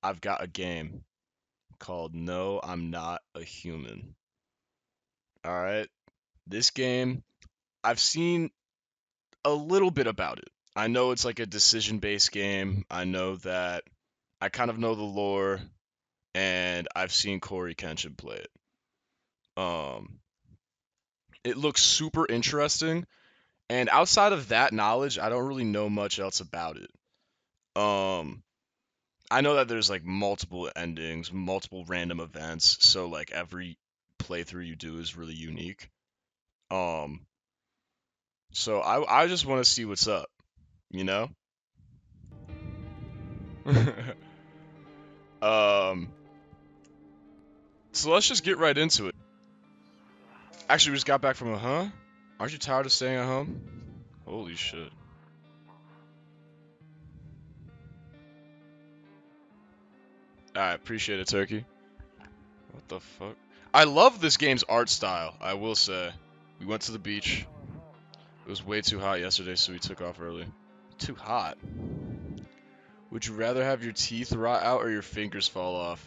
I've got a game called No, I'm Not a Human. All right. This game, I've seen a little bit about it. I know it's like a decision-based game. I know that I kind of know the lore, and I've seen Corey Kenshin play it. Um, it looks super interesting, and outside of that knowledge, I don't really know much else about it. Um, I know that there's like multiple endings, multiple random events, so like every playthrough you do is really unique. Um, so I just want to see what's up, you know? Um, so let's just get right into it. Actually, we just got back from a huh? Aren't you tired of staying at home? Holy shit. Alright, appreciate it, Turkey. What the fuck? I love this game's art style, I will say. We went to the beach. It was way too hot yesterday, so we took off early. Too hot? Would you rather have your teeth rot out or your fingers fall off?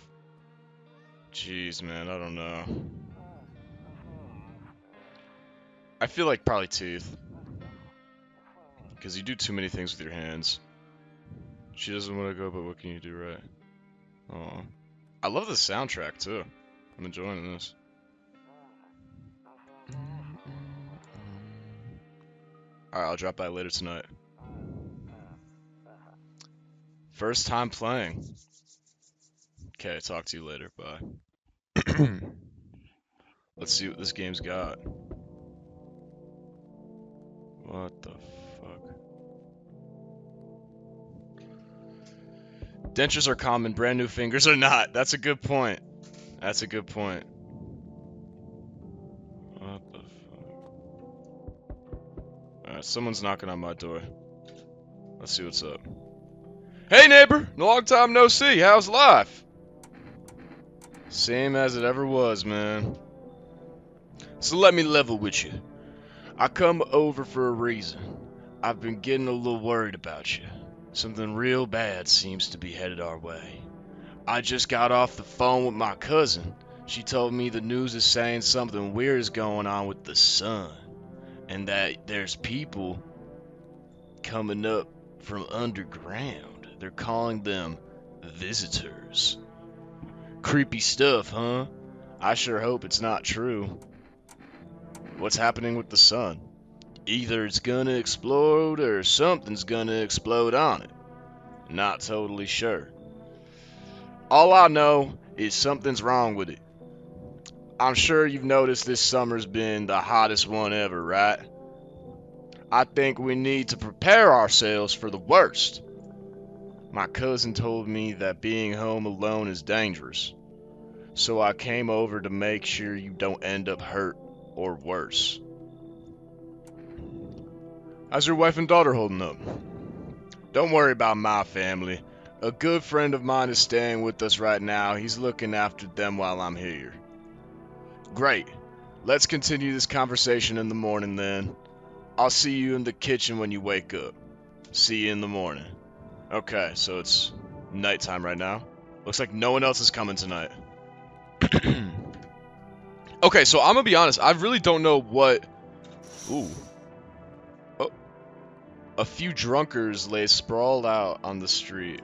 Jeez, man, I don't know. I feel like probably teeth. Because you do too many things with your hands. She doesn't want to go, but what can you do, right? Oh. I love the soundtrack, too. I'm enjoying this. Alright, I'll drop by later tonight. First time playing. Okay, talk to you later. Bye. Let's see what this game's got. What the fuck? Dentures are common, brand new fingers are not. That's a good point. That's a good point. What the fuck? Alright, someone's knocking on my door. Let's see what's up. Hey neighbor! Long time no see. How's life? Same as it ever was, man. So let me level with you. I come over for a reason. I've been getting a little worried about you. Something real bad seems to be headed our way. I just got off the phone with my cousin. She told me the news is saying something weird is going on with the sun, and that there's people coming up from underground. They're calling them visitors. Creepy stuff, huh? I sure hope it's not true. What's happening with the sun? Either it's gonna explode or something's gonna explode on it. Not totally sure. All I know is something's wrong with it. I'm sure you've noticed this summer's been the hottest one ever, right? I think we need to prepare ourselves for the worst. My cousin told me that being home alone is dangerous, so I came over to make sure you don't end up hurt or worse. How's your wife and daughter holding up? Don't worry about my family. A good friend of mine is staying with us right now. He's looking after them while I'm here. Great. Let's continue this conversation in the morning then. I'll see you in the kitchen when you wake up. See you in the morning. Okay, so it's nighttime right now. Looks like no one else is coming tonight. Okay, so I'm gonna be honest. I really don't know what... Ooh. Oh. A few drunkards lay sprawled out on the street.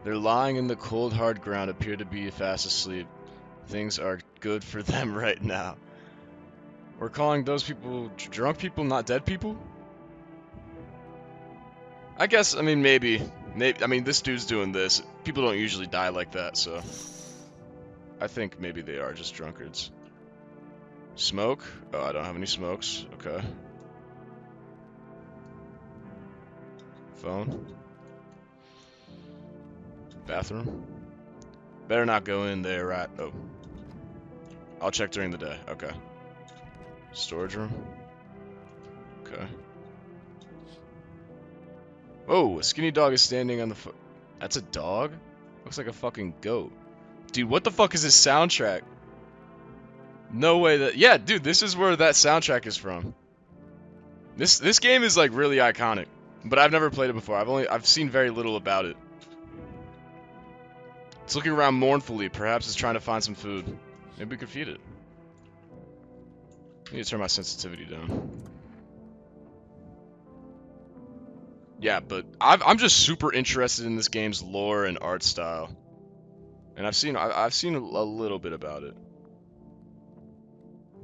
They're lying in the cold, hard ground, appear to be fast asleep. Things are good for them right now. We're calling those people drunk people, not dead people? I guess, I mean, maybe. I mean, this dude's doing this. People don't usually die like that, so... I think maybe they are just drunkards. Smoke? Oh, I don't have any smokes. Okay. Phone? Bathroom? Better not go in there, right? Oh. I'll check during the day. Okay. Storage room? Okay. Oh, a skinny dog is standing on the foot. That's a dog? Looks like a fucking goat. Dude, what the fuck is this soundtrack? No way that... Yeah, dude, this is where that soundtrack is from. This game is like really iconic, but I've never played it before. I've seen very little about it. It's looking around mournfully. Perhaps it's trying to find some food. Maybe we could feed it. I need to turn my sensitivity down. Yeah, but I'm just super interested in this game's lore and art style, and I've seen a little bit about it.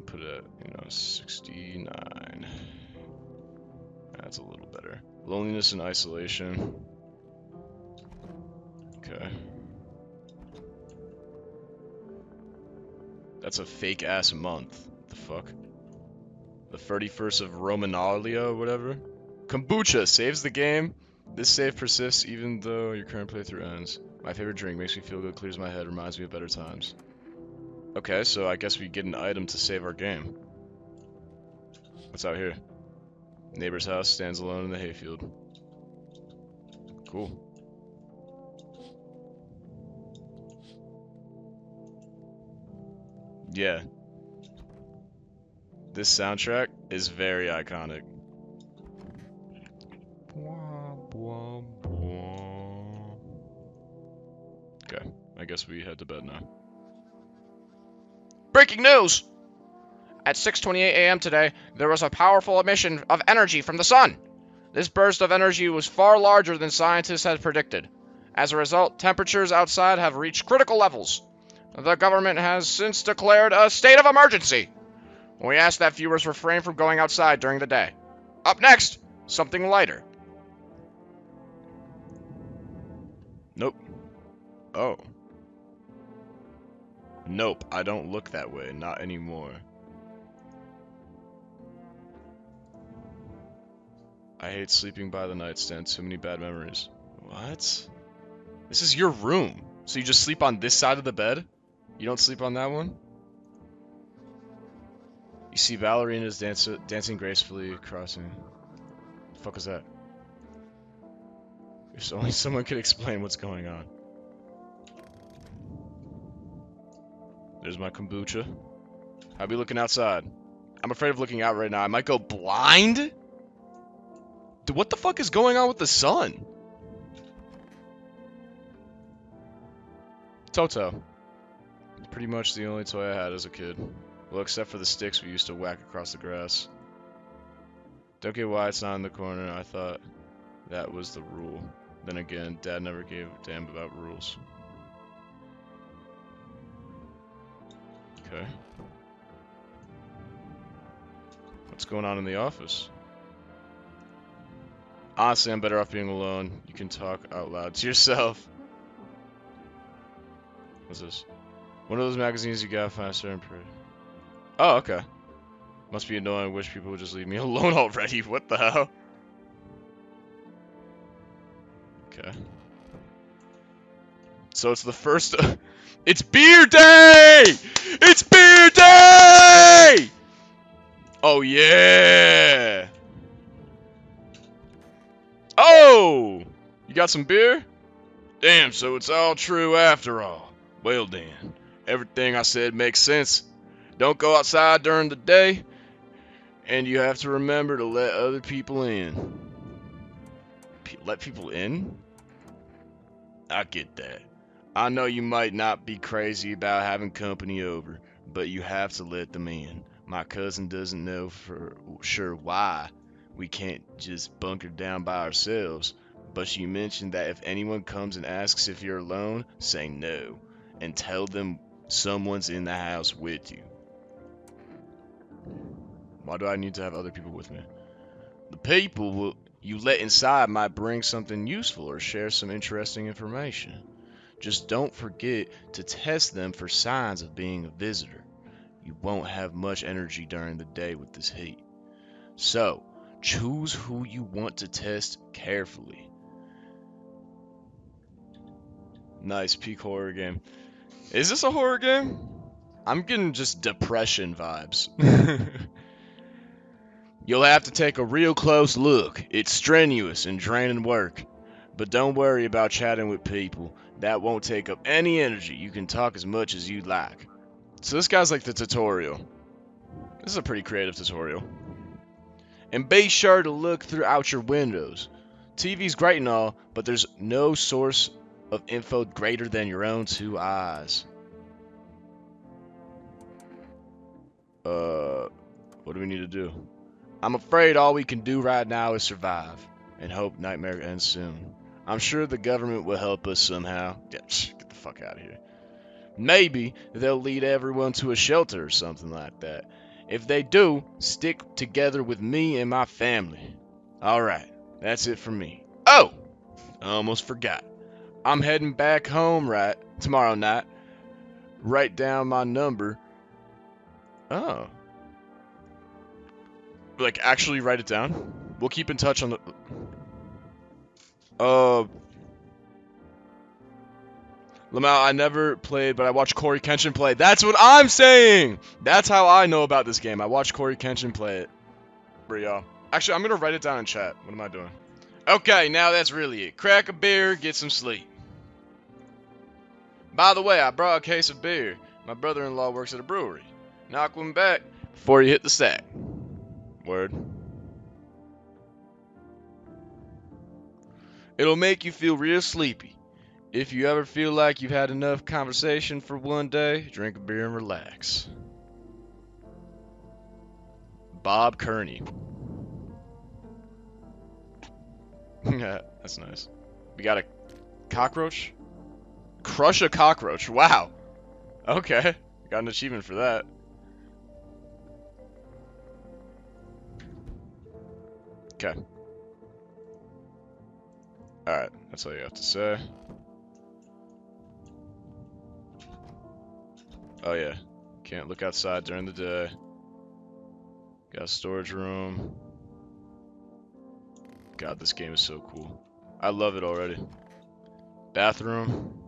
Put it at 69. That's a little better. Loneliness and isolation. Okay. That's a fake ass month. What the fuck? The 31st of Romanalia or whatever. Kombucha saves the game. This save persists even though your current playthrough ends. My favorite drink makes me feel good, clears my head, reminds me of better times. Okay, so I guess we get an item to save our game. What's out here? Neighbor's house stands alone in the hayfield. Cool. Yeah. This soundtrack is very iconic. Okay, I guess we head to bed now. Breaking news! At 6:28 a.m. today, there was a powerful emission of energy from the sun. This burst of energy was far larger than scientists had predicted. As a result, temperatures outside have reached critical levels. The government has since declared a state of emergency. We ask that viewers refrain from going outside during the day. Up next, something lighter. Nope. Oh. Nope, I don't look that way, not anymore. I hate sleeping by the nightstand, too many bad memories. What? This is your room, so you just sleep on this side of the bed? You don't sleep on that one? You see ballerinas dancing gracefully, crossing. The fuck was that? If only someone could explain what's going on. There's my kombucha. I'll be looking outside. I'm afraid of looking out right now. I might go blind? Dude, what the fuck is going on with the sun? Toto. Pretty much the only toy I had as a kid. Well, except for the sticks we used to whack across the grass. Don't get why it's not in the corner. I thought that was the rule. Then again, Dad never gave a damn about rules. Okay. What's going on in the office? Honestly, I'm better off being alone. You can talk out loud to yourself. What's this? One of those magazines you got faster and pretty. Oh, okay. Must be annoying. Wish people would just leave me alone already. What the hell? Okay. So it's the first... It's beer day! It's beer day! Oh, yeah! Oh! You got some beer? Damn, so it's all true after all. Well then, everything I said makes sense. Don't go outside during the day, and you have to remember to let other people in. Let people in? I get that. I know you might not be crazy about having company over, but you have to let them in. My cousin doesn't know for sure why we can't just bunker down by ourselves, but she mentioned that if anyone comes and asks if you're alone, say no, and tell them someone's in the house with you. Why do I need to have other people with me? The people you let inside might bring something useful or share some interesting information. Just don't forget to test them for signs of being a visitor. You won't have much energy during the day with this heat. So, choose who you want to test carefully. Nice, peak horror game. Is this a horror game? I'm getting just depression vibes. You'll have to take a real close look. It's strenuous and draining work. But don't worry about chatting with people. That won't take up any energy. You can talk as much as you'd like. So this guy's like the tutorial. This is a pretty creative tutorial. And be sure to look throughout your windows. TV's great and all, but there's no source of info greater than your own two eyes. What do we need to do? I'm afraid all we can do right now is survive and hope Nightmare ends soon. I'm sure the government will help us somehow. Yeah, get the fuck out of here. Maybe they'll lead everyone to a shelter or something like that. If they do, stick together with me and my family. Alright, that's it for me. Oh! I almost forgot. I'm heading back home tomorrow night. Write down my number. Oh. Like, actually write it down? We'll keep in touch on the... Lamau, I never played, but I watched Corey Kenshin play. That's what I'm saying! That's how I know about this game. I watched Corey Kenshin play it. For y'all. Actually, I'm gonna write it down in chat. What am I doing? Okay, now that's really it. Crack a beer, get some sleep. By the way, I brought a case of beer. My brother-in-law works at a brewery. Knock one back before you hit the sack. Word. It'll make you feel real sleepy. If you ever feel like you've had enough conversation for one day, drink a beer and relax. Bob Kearney. Yeah, that's nice. We got a cockroach? Crush a cockroach. Wow. Okay. Got an achievement for that. Okay. Alright, that's all you have to say. Oh yeah. Can't look outside during the day. Got a storage room. God, this game is so cool. I love it already. Bathroom.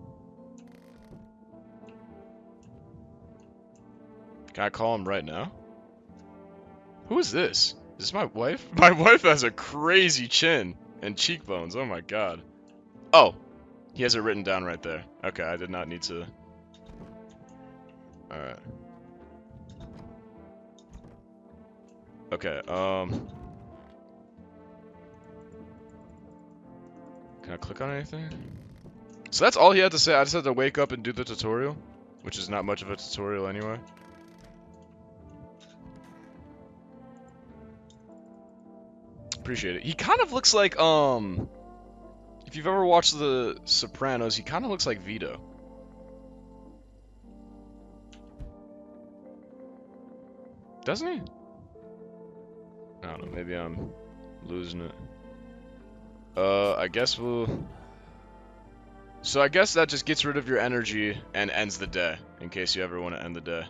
Can I call him right now? Who is this? Is this my wife? My wife has a crazy chin and cheekbones. Oh my god. Oh, he has it written down right there. Okay, I did not need to. Alright. Okay, can I click on anything? So that's all he had to say. I just had to wake up and do the tutorial, which is not much of a tutorial anyway. Appreciate it. He kind of looks like, if you've ever watched The Sopranos, he kind of looks like Vito. Doesn't he? I don't know, maybe I'm losing it. I guess we'll... So I guess that just gets rid of your energy and ends the day, in case you ever want to end the day.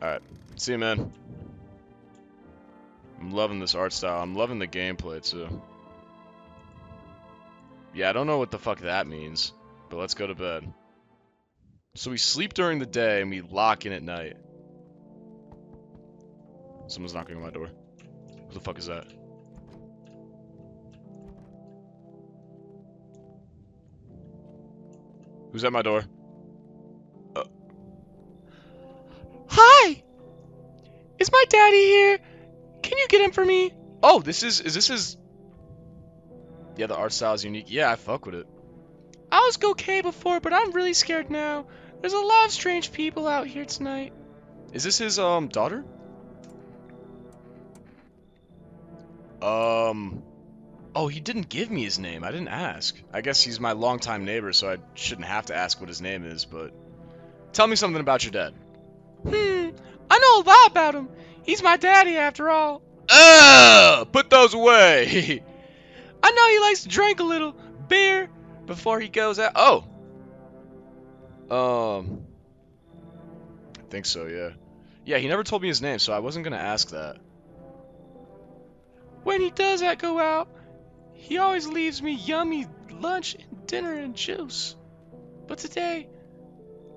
Alright, see you, man. I'm loving this art style. I'm loving the gameplay, too. Yeah, I don't know what the fuck that means, but let's go to bed. So we sleep during the day, and we lock in at night. Someone's knocking on my door. Who the fuck is that? Who's at my door? Hi! Is my daddy here? Can you get him for me? Oh, is this his... Yeah, the art style is unique. Yeah, I fuck with it. I was okay before, but I'm really scared now. There's a lot of strange people out here tonight. Is this his, daughter? Oh, he didn't give me his name. I didn't ask. I guess he's my longtime neighbor, so I shouldn't have to ask what his name is, but... Tell me something about your dad. I know a lot about him. He's my daddy, after all. Ugh! Put those away! I know he likes to drink a little beer before he goes out. Oh! I think so, yeah. Yeah, he never told me his name, so I wasn't gonna ask that. When he does go out, he always leaves me yummy lunch and dinner and juice. But today,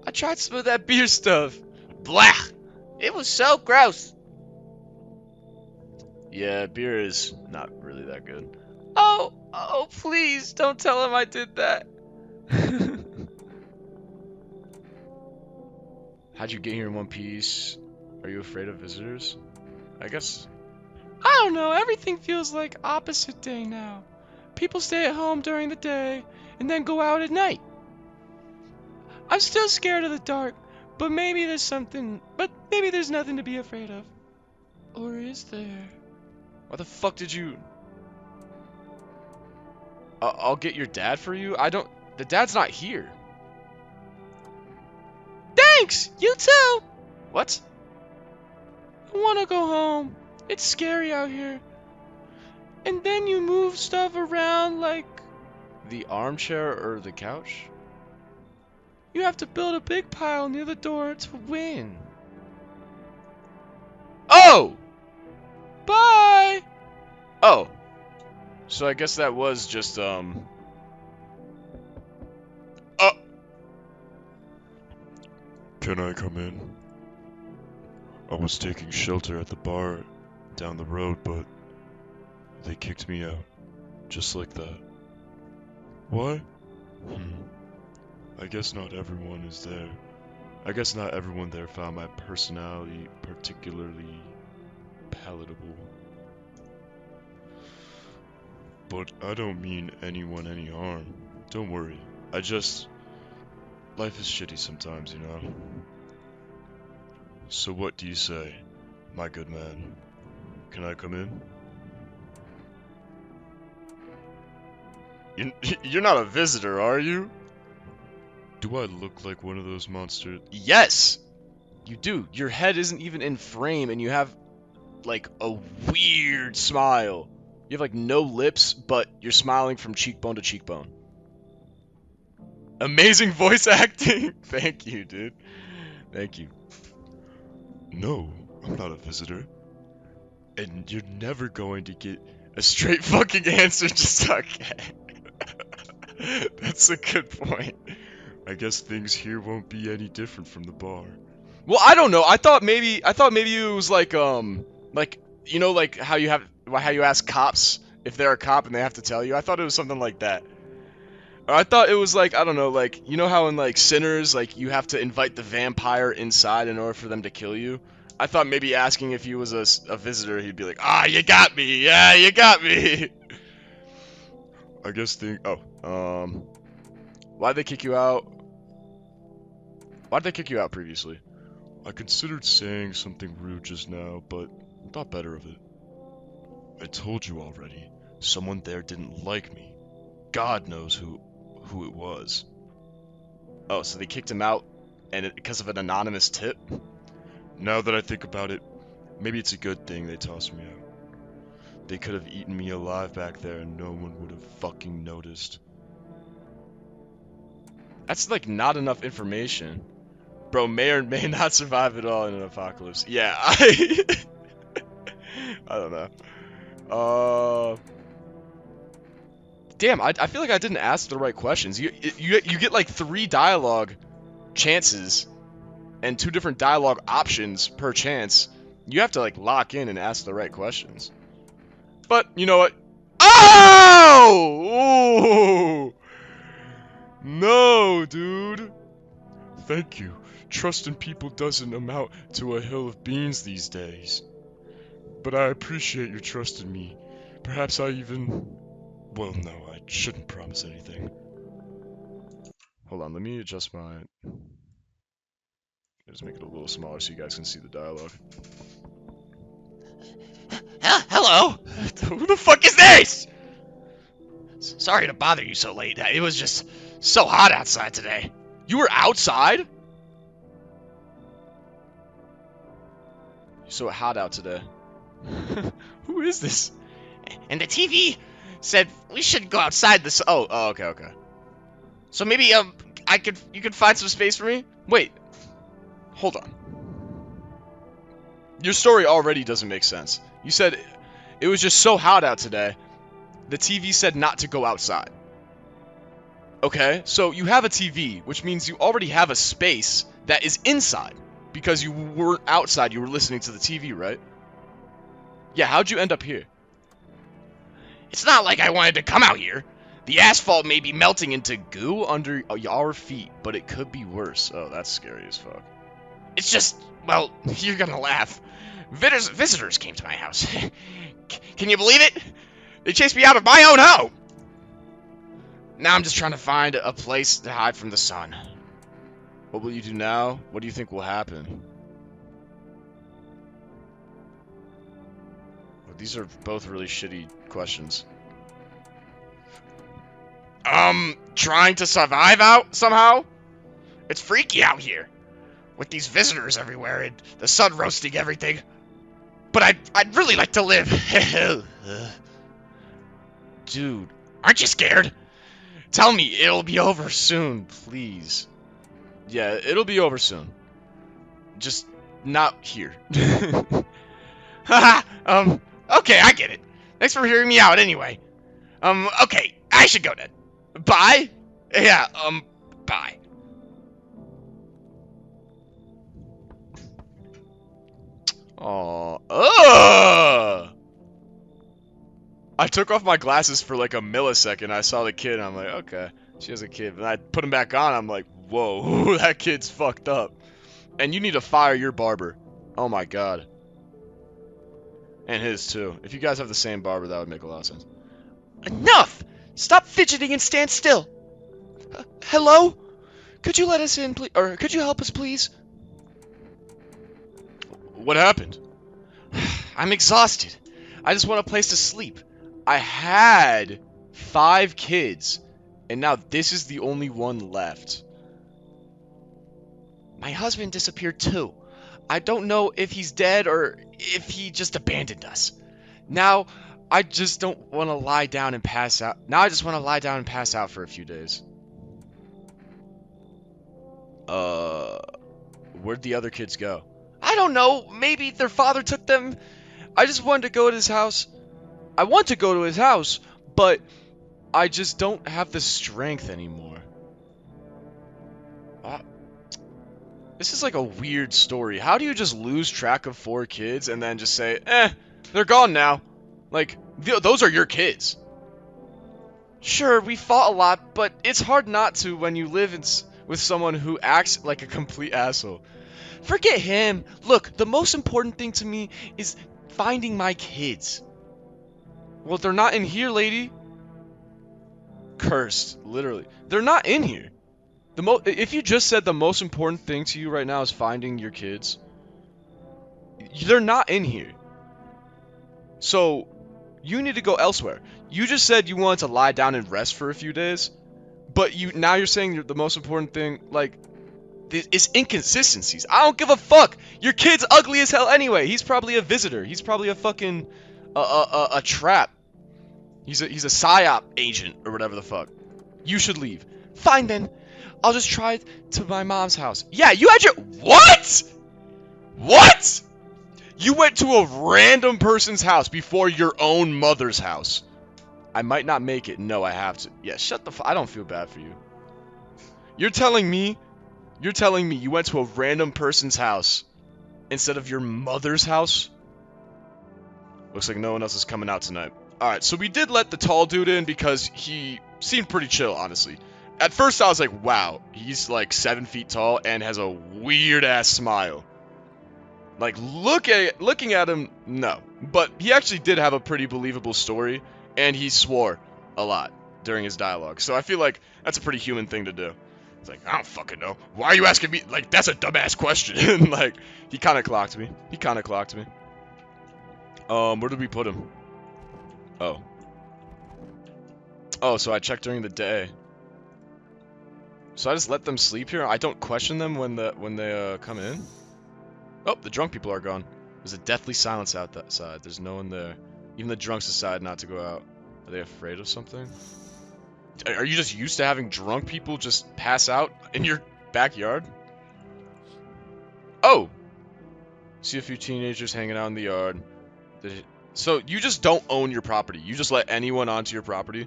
I tried some of that beer stuff. Blah! It was so gross. Yeah, beer is not really that good. Oh, please, don't tell him I did that. How'd you get here in one piece? Are you afraid of visitors? I guess... I don't know, everything feels like opposite day now. People stay at home during the day, and then go out at night. I'm still scared of the dark, but maybe there's nothing to be afraid of. Or is there? Why the fuck did you... I'll get your dad for you? I don't... The dad's not here. Thanks! You too! What? I wanna go home. It's scary out here. And then you move stuff around like... The armchair or the couch? You have to build a big pile near the door to win. Oh! Bye! Oh. So I guess that was just, Can I come in? I was taking shelter at the bar down the road, but they kicked me out. Just like that. Why? I guess not everyone is there. I guess not everyone there found my personality particularly palatable. But I don't mean anyone any harm. Don't worry. Life is shitty sometimes, you know? So what do you say, my good man? Can I come in? You're not a visitor, are you? Do I look like one of those monsters? Yes! You do. Your head isn't even in frame, and you have, like, a weird smile. You have, like, no lips, but you're smiling from cheekbone to cheekbone. Amazing voice acting! Thank you, dude. Thank you. No, I'm not a visitor. And you're never going to get a straight fucking answer, just okay. That's a good point. I guess things here won't be any different from the bar. Well, I don't know. I thought maybe it was like you know, like how you ask cops if they're a cop and they have to tell you. I thought it was something like that. Or I thought it was like, I don't know, like, you know how in like Sinners, like you have to invite the vampire inside in order for them to kill you? I thought maybe asking if he was a visitor, he'd be like, ah, you got me, yeah, you got me. I guess why'd they kick you out? Why'd they kick you out previously? I considered saying something rude just now, but thought better of it. I told you already, someone there didn't like me. God knows who it was. Oh, so they kicked him out because of an anonymous tip? Now that I think about it, maybe it's a good thing they tossed me out. They could have eaten me alive back there and no one would have fucking noticed. That's like not enough information. Bro may or may not survive at all in an apocalypse. Yeah, I don't know. Damn, I feel like I didn't ask the right questions. You get like 3 dialogue chances and 2 different dialogue options per chance. You have to like lock in and ask the right questions. But you know what? Oh! Ooh! No, dude. Thank you. Trust in people doesn't amount to a hill of beans these days. But I appreciate your trust in me. Perhaps I even... Well, no, I shouldn't promise anything. Hold on, let me adjust my... Just make it a little smaller so you guys can see the dialogue. Hello? Who the fuck is this? Sorry to bother you so late. It was just so hot outside today. You were outside? So hot out today. Who is this? And the TV said we shouldn't go outside this. Oh, okay. So maybe you could find some space for me? Wait. Hold on. Your story already doesn't make sense. You said it was just so hot out today. The TV said not to go outside. Okay, so you have a TV, which means you already have a space that is inside. Because you weren't outside, you were listening to the TV, right? Yeah, how'd you end up here? It's not like I wanted to come out here. The asphalt may be melting into Goo under our feet, but it could be worse. Oh, that's scary as fuck. It's just, well, you're gonna laugh. Visitors came to my house. Can you believe it? They chased me out of my own home. Now I'm just trying to find a place to hide from the sun. What will you do now? What do you think will happen? Well, these are both really shitty questions. Trying to survive out somehow? It's freaky out here. With these visitors everywhere and the sun roasting everything. But I'd really like to live. Dude, aren't you scared? Tell me it'll be over soon, please. Yeah, it'll be over soon. Just not here. Haha, okay, I get it. Thanks for hearing me out anyway. Okay, I should go then. Bye? Yeah, bye. Aww. Ugh! I took off my glasses for like a millisecond. I saw the kid, and I'm like, okay, she has a kid. And I put him back on, I'm like, whoa, that kid's fucked up. And you need to fire your barber. Oh my god. And his too. If you guys have the same barber, that would make a lot of sense. Enough! Stop fidgeting and stand still. Hello? Could you let us in, please? Or could you help us, please? What happened? I'm exhausted. I just want a place to sleep. I had 5 kids, and now this is the only one left. My husband disappeared too. I don't know if he's dead or if he just abandoned us. Now, I just don't want to lie down and pass out. Now I just want to lie down and pass out for a few days. Where'd the other kids go? I don't know. Maybe their father took them. I just wanted to go to his house. I want to go to his house, but I just don't have the strength anymore. This is like a weird story. How do you just lose track of 4 kids and then just say, they're gone now? Like, those are your kids. Sure, we fought a lot, but it's hard not to when you live with someone who acts like a complete asshole. Forget him. Look, the most important thing to me is finding my kids. Well, they're not in here, lady. Cursed, literally. They're not in here. If you just said the most important thing to you right now is finding your kids, they're not in here. So, you need to go elsewhere. You just said you wanted to lie down and rest for a few days, but now you're saying the most important thing, like, is inconsistencies. I don't give a fuck. Your kid's ugly as hell anyway. He's probably a visitor. He's probably a fucking a trap. He's a psyop agent or whatever the fuck. You should leave. Fine then. I'll just try to my mom's house. Yeah, you had your what? What? You went to a random person's house before your own mother's house. I might not make it. No, I have to. Yeah, shut the I don't feel bad for you. You're telling me you went to a random person's house instead of your mother's house? Looks like no one else is coming out tonight. Alright, so we did let the tall dude in because he seemed pretty chill, honestly. At first I was like, wow, he's like 7 feet tall and has a weird ass smile. Like, looking at him, no. But he actually did have a pretty believable story, and he swore a lot during his dialogue. So I feel like that's a pretty human thing to do. It's like, I don't fucking know. Why are you asking me? Like, that's a dumbass question. Like, he kind of clocked me. Where did we put him? Oh. Oh, so I checked during the day. So I just let them sleep here? I don't question them when they come in? Oh, the drunk people are gone. There's a deathly silence outside. There's no one there. Even the drunks decide not to go out. Are they afraid of something? Are you just used to having drunk people just pass out in your backyard? Oh! See a few teenagers hanging out in the yard. So you just don't own your property. You just let anyone onto your property?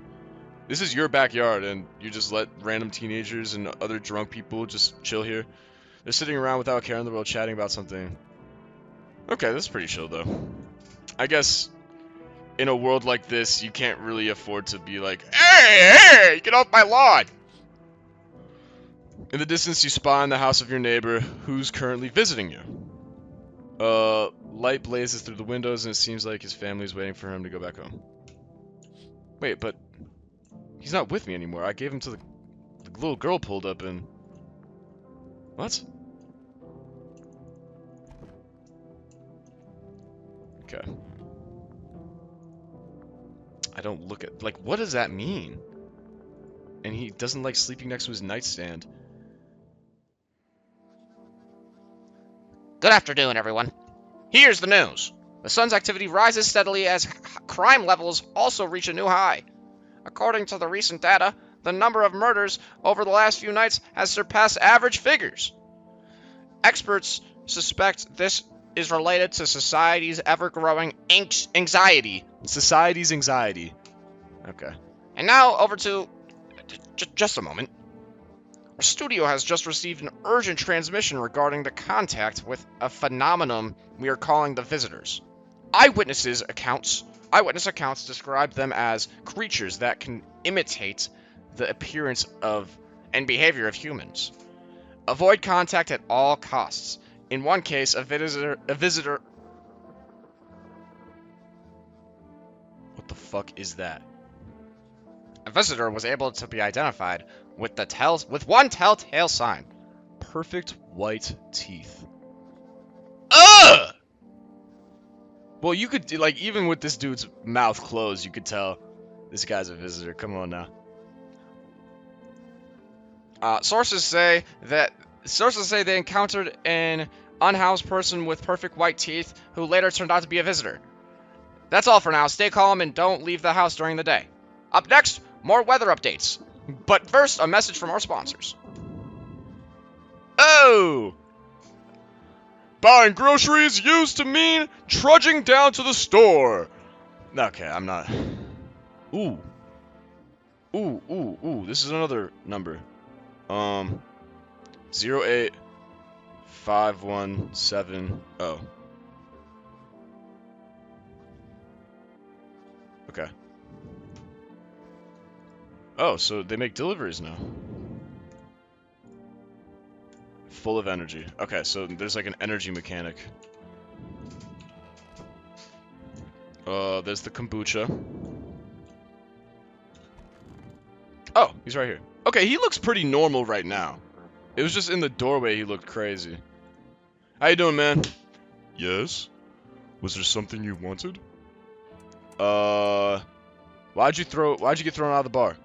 This is your backyard and you just let random teenagers and other drunk people just chill here? They're sitting around without a care in the world chatting about something. Okay, that's pretty chill though. I guess in a world like this, you can't really afford to be like, hey, get off my lawn! In the distance, you spy on the house of your neighbor who's currently visiting you. Light blazes through the windows and it seems like his family's waiting for him to go back home. Wait, but He's not with me anymore. I gave him to the little girl pulled up and... What? Okay. I don't look at... Like, what does that mean? And he doesn't like sleeping next to his nightstand. Good afternoon, everyone. Here's the news. The sun's activity rises steadily as crime levels also reach a new high. According to the recent data, the number of murders over the last few nights has surpassed average figures. Experts suspect this is related to society's ever-growing anxiety. Society's anxiety. Okay. And now over to... just a moment. Our studio has just received an urgent transmission regarding the contact with a phenomenon we are calling the visitors. Eyewitness accounts describe them as creatures that can imitate the appearance of and behavior of humans. Avoid contact at all costs. In one case, a visitor... What the fuck is that? A visitor was able to be identified with one telltale sign. Perfect white teeth. Ugh! Well, you could, like, even with this dude's mouth closed, you could tell this guy's a visitor. Come on now. Sources say they encountered an unhoused person with perfect white teeth who later turned out to be a visitor. That's all for now. Stay calm and don't leave the house during the day. Up next, more weather updates. But first, a message from our sponsors. Oh! Buying groceries used to mean trudging down to the store. Okay, I'm not. Ooh. Ooh. This is another number. 08517. Okay. Oh, so they make deliveries now. Full of energy. Okay, so there's like an energy mechanic. There's the kombucha. Oh, he's right here. Okay, he looks pretty normal right now. It was just in the doorway he looked crazy. How you doing, man? Yes? Was there something you wanted? Why'd you get thrown out of the bar?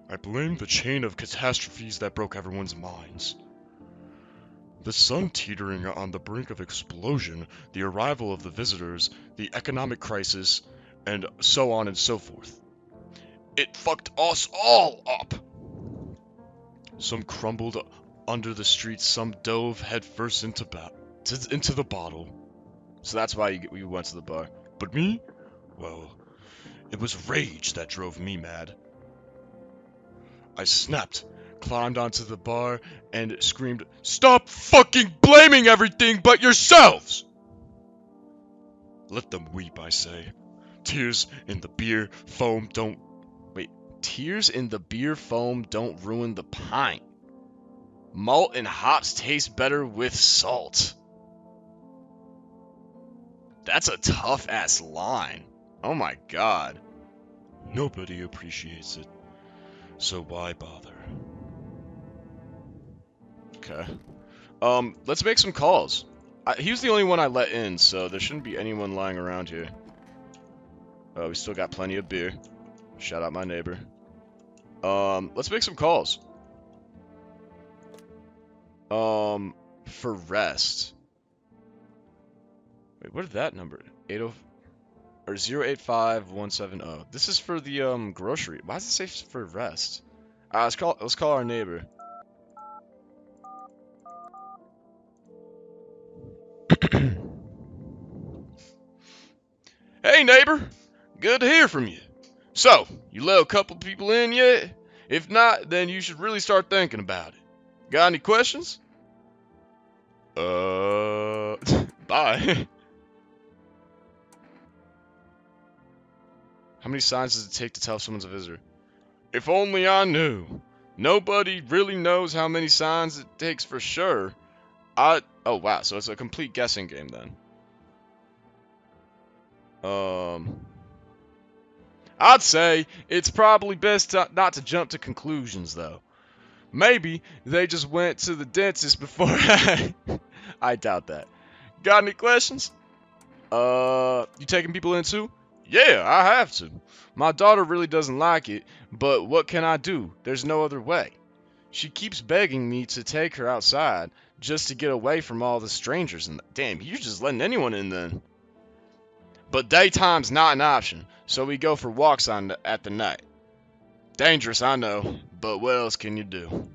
I blame the chain of catastrophes that broke everyone's minds. The sun teetering on the brink of explosion, the arrival of the visitors, the economic crisis, and so on and so forth. It fucked us all up! Some crumbled under the streets, some dove headfirst into the bottle. So that's why we went to the bar. But me? Well, it was rage that drove me mad. I snapped, climbed onto the bar, and screamed, "Stop fucking blaming everything but yourselves!" Let them weep, I say. Tears in the beer foam don't... Wait, tears in the beer foam don't ruin the pint. Malt and hops taste better with salt. That's a tough-ass line. Oh my god. Nobody appreciates it. So why bother? Okay. Let's make some calls. He was the only one I let in, so there shouldn't be anyone lying around here. Oh, we still got plenty of beer. Shout out my neighbor. Let's make some calls. For rest. Wait, what is that number? 80 or 085170. This is for the grocery. Why does it say for rest? Let's call our neighbor. Hey neighbor, good to hear from you. So, you let a couple people in yet? If not, then you should really start thinking about it. Got any questions? Bye. How many signs does it take to tell if someone's a visitor? If only I knew. Nobody really knows how many signs it takes for sure. Oh wow, so it's a complete guessing game then. I'd say it's probably best not to jump to conclusions, though. Maybe they just went to the dentist before. I doubt that. Got any questions? You taking people in too? Yeah, I have to. My daughter really doesn't like it, but what can I do? There's no other way. She keeps begging me to take her outside just to get away from all the strangers. And damn, you're just letting anyone in then. But daytime's not an option, so we go for walks at the night. Dangerous, I know, but what else can you do?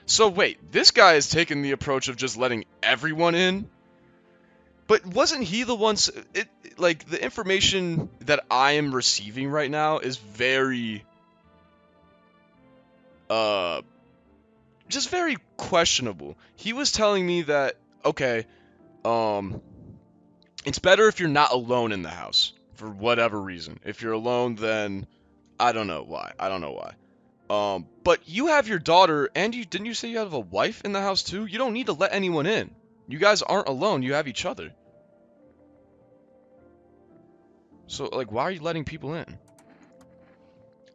So wait, this guy is taking the approach of just letting everyone in? But wasn't he the one? Like, the information that I am receiving right now is very, just very questionable. He was telling me that, okay, it's better if you're not alone in the house for whatever reason. If you're alone, then I don't know why. I don't know why. But you have your daughter, and didn't you say you have a wife in the house too? You don't need to let anyone in. You guys aren't alone. You have each other. So, like, why are you letting people in?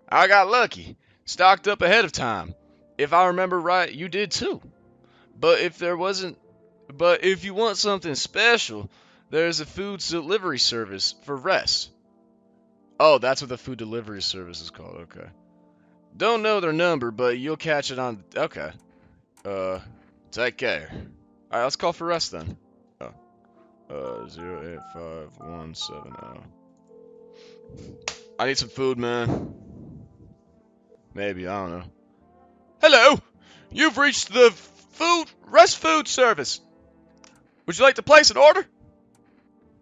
I got lucky. Stocked up ahead of time. If I remember right, you did too. But if you want something special, there's a food delivery service for rest. Oh, that's what the food delivery service is called. Okay. Don't know their number, but you'll catch it on. Okay. Take care. Alright, let's call for rest then. 085170. I need some food, man. Maybe, I don't know. Hello! You've reached the rest food service. Would you like to place an order?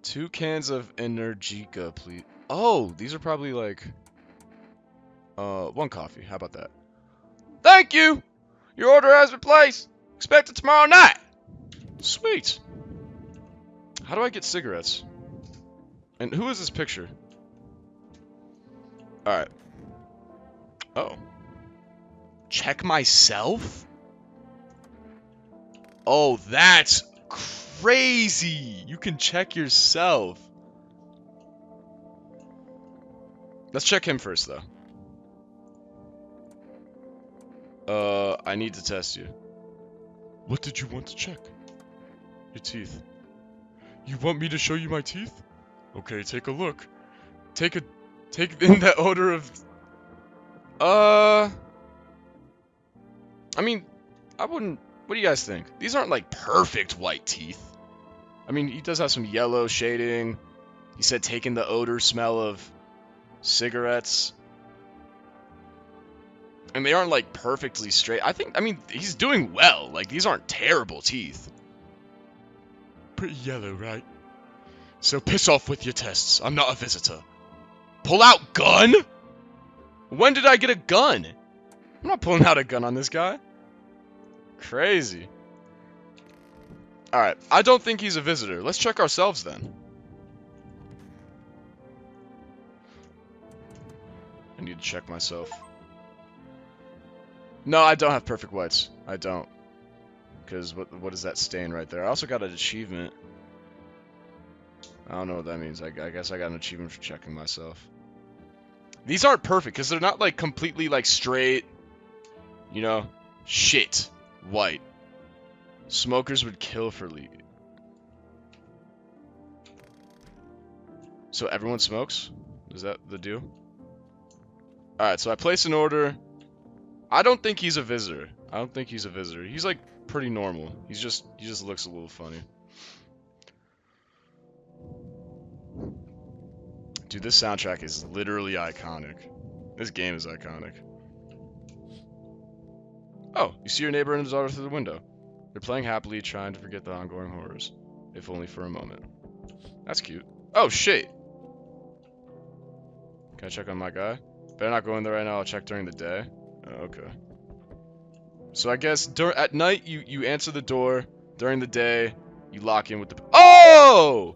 2 cans of Energica, please. Oh, these are probably like 1 coffee. How about that? Thank you! Your order has been placed. Expect it tomorrow night. Sweet. How do I get cigarettes? And who is this picture? Alright. Oh. Check myself? Oh, that's crazy. You can check yourself. Let's check him first, though. I need to test you. What did you want to check? Your teeth. You want me to show you my teeth? Okay, take a look. Take in that odor of... I mean, I wouldn't... What do you guys think? These aren't, like, perfect white teeth. I mean, he does have some yellow shading. He said taking the odor smell of cigarettes. And they aren't, like, perfectly straight. I mean, he's doing well. Like, these aren't terrible teeth. Pretty yellow, right? So piss off with your tests. I'm not a visitor. Pull out gun? When did I get a gun? I'm not pulling out a gun on this guy. Crazy. Alright, I don't think he's a visitor. Let's check ourselves then. I need to check myself. No, I don't have perfect whites. I don't. Because what is that stain right there? I also got an achievement. I don't know what that means. I guess I got an achievement for checking myself. These aren't perfect because they're not like completely like straight, you know, shit white. Smokers would kill for lead. So everyone smokes? Is that the deal? Alright, so I place an order. I don't think he's a visitor. I don't think he's a visitor. He's like pretty normal. He just looks a little funny. Dude, this soundtrack is literally iconic. This game is iconic. Oh, you see your neighbor and his daughter through the window. They're playing happily, trying to forget the ongoing horrors, if only for a moment. That's cute. Oh, shit. Can I check on my guy? Better not go in there right now. I'll check during the day. Oh, okay. So I guess at night, you answer the door. During the day, you lock in with the... Oh!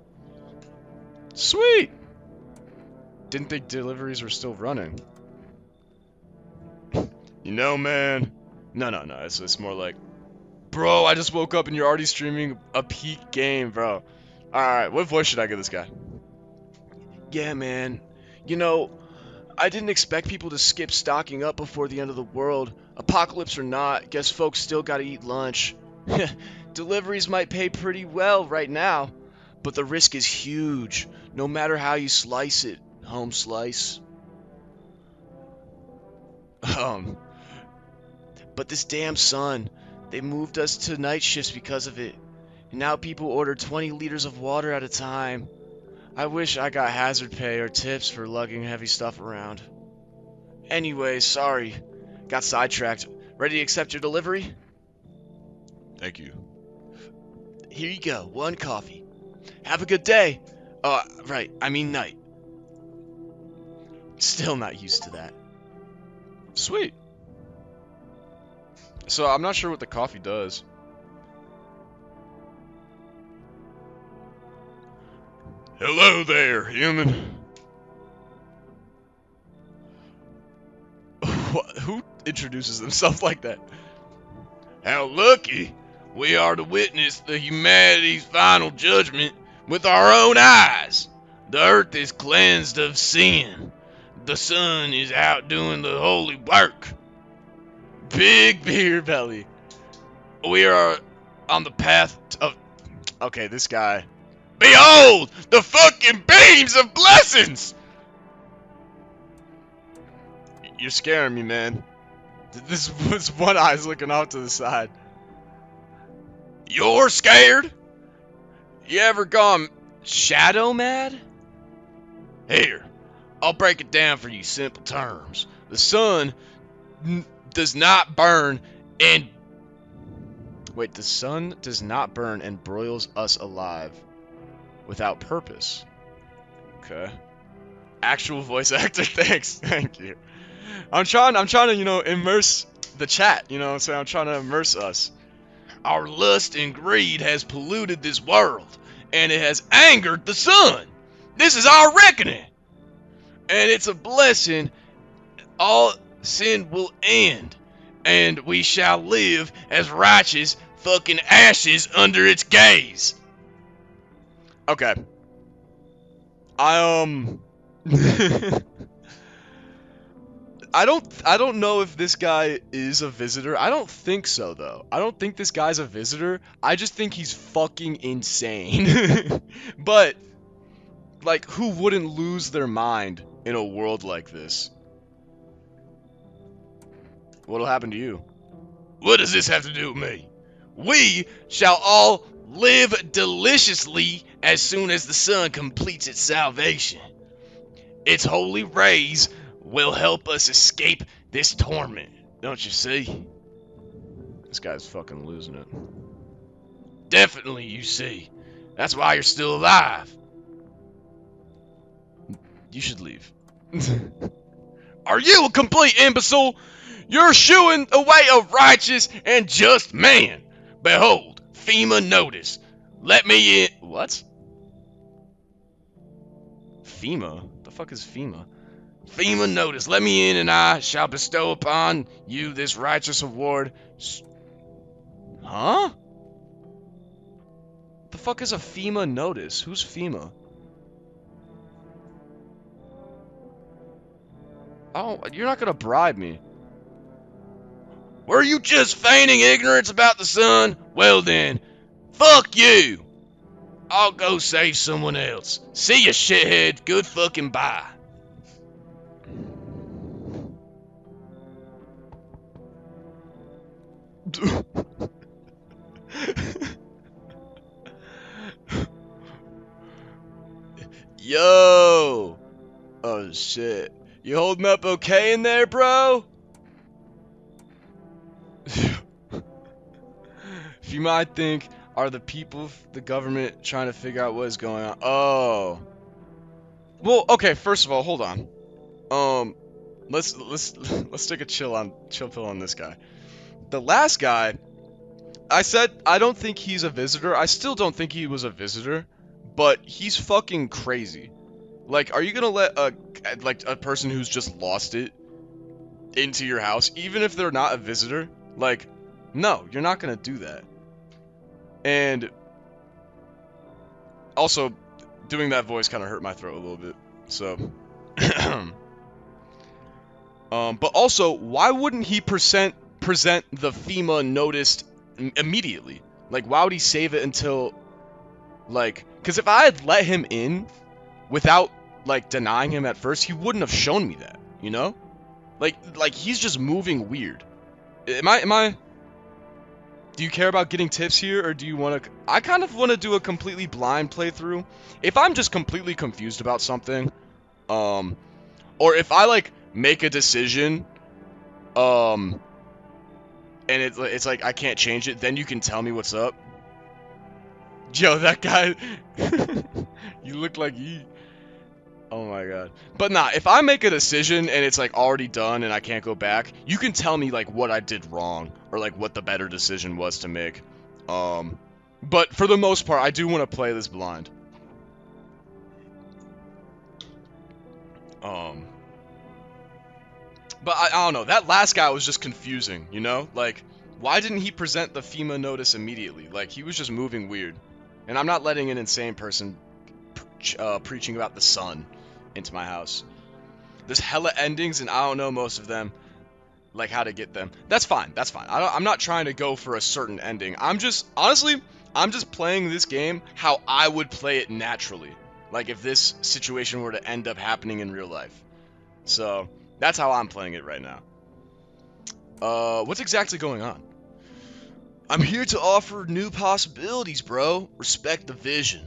Sweet! Didn't think deliveries were still running. You know, man. No. It's more like... Bro, I just woke up and you're already streaming a peak game, bro. Alright, what voice should I give this guy? Yeah, man. You know, I didn't expect people to skip stocking up before the end of the world. Apocalypse or not, guess folks still gotta eat lunch. Deliveries might pay pretty well right now, but the risk is huge, no matter how you slice it, home slice. But this damn sun, they moved us to night shifts because of it. And now people order 20 liters of water at a time. I wish I got hazard pay or tips for lugging heavy stuff around. Anyway, sorry. Got sidetracked. Ready to accept your delivery? Thank you. Here you go, 1 coffee. Have a good day. Right, I mean night. Still not used to that. Sweet. So I'm not sure what the coffee does. Hello there, human. Who introduces themselves like that? How lucky we are to witness the humanity's final judgment with our own eyes. The earth is cleansed of sin. The sun is out doing the holy work. Big beer belly. We are on the path of... Okay, this guy. Behold, the fucking beams of blessings! You're scaring me, man. This was one eye's looking off to the side. You're scared? You ever gone Shadow mad? Here, I'll break it down for you simple terms. The sun does not burn and... Wait, the sun does not burn and broils us alive without purpose. Okay. Actual voice actor, thanks. Thank you. I'm trying to, immerse the chat, so I'm trying to immerse us. Our lust and greed has polluted this world, and it has angered the sun. This is our reckoning. And it's a blessing. All sin will end, and we shall live as righteous fucking ashes under its gaze. Okay. I don't know if this guy is a visitor. I don't think so, though. I don't think this guy's a visitor. I just think he's fucking insane. But, like, who wouldn't lose their mind in a world like this? What'll happen to you? What does this have to do with me? We shall all live deliciously as soon as the sun completes its salvation. Its holy rays will help us escape this torment. Don't you see? This guy's fucking losing it. Definitely, you see. That's why you're still alive. You should leave. Are you a complete imbecile? You're shooing away a righteous and just man. Behold, FEMA notice. Let me in. What? FEMA? The fuck is FEMA? FEMA notice. Let me in, and I shall bestow upon you this righteous award. Huh? The fuck is a FEMA notice? Who's FEMA? Oh, you're not gonna bribe me. Were you just feigning ignorance about the sun? Well then, fuck you. I'll go save someone else. See ya, shithead. Good fucking bye. Yo! Oh shit. You holding up okay in there, bro? If you might think, are the people, the government, trying to figure out what is going on? Oh. Well, okay, first of all, hold on. Let's take a chill pill on this guy. The last guy, I said I don't think he's a visitor. I still don't think he was a visitor, but he's fucking crazy. Like, are you gonna let a person who's just lost it into your house, even if they're not a visitor? Like, no, you're not gonna do that. And also, doing that voice kind of hurt my throat a little bit. So, But also, why wouldn't he present the FEMA notice immediately? Like, why would he save it until, like, because if I had let him in without, like, denying him at first, he wouldn't have shown me that, you know? Like he's just moving weird. Am I? Do you care about getting tips here, or do you want to? I kind of want to do a completely blind playthrough. If I'm just completely confused about something, or if I like make a decision, and it's like I can't change it, then you can tell me what's up. Yo, that guy, you look like he. Oh my god. But nah, if I make a decision and it's like already done and I can't go back, you can tell me like what I did wrong or like what the better decision was to make. But for the most part, I do want to play this blind. But I don't know, that last guy was just confusing, you know? Like, why didn't he present the FEMA notice immediately? Like, he was just moving weird. And I'm not letting an insane person preaching about the sun into my house. There's hella endings, and I don't know most of them, like how to get them. That's fine. That's fine. I'm not trying to go for a certain ending. Honestly, I'm just playing this game how I would play it naturally. Like if this situation were to end up happening in real life. So that's how I'm playing it right now. What's exactly going on? I'm here to offer new possibilities, bro. Respect the vision.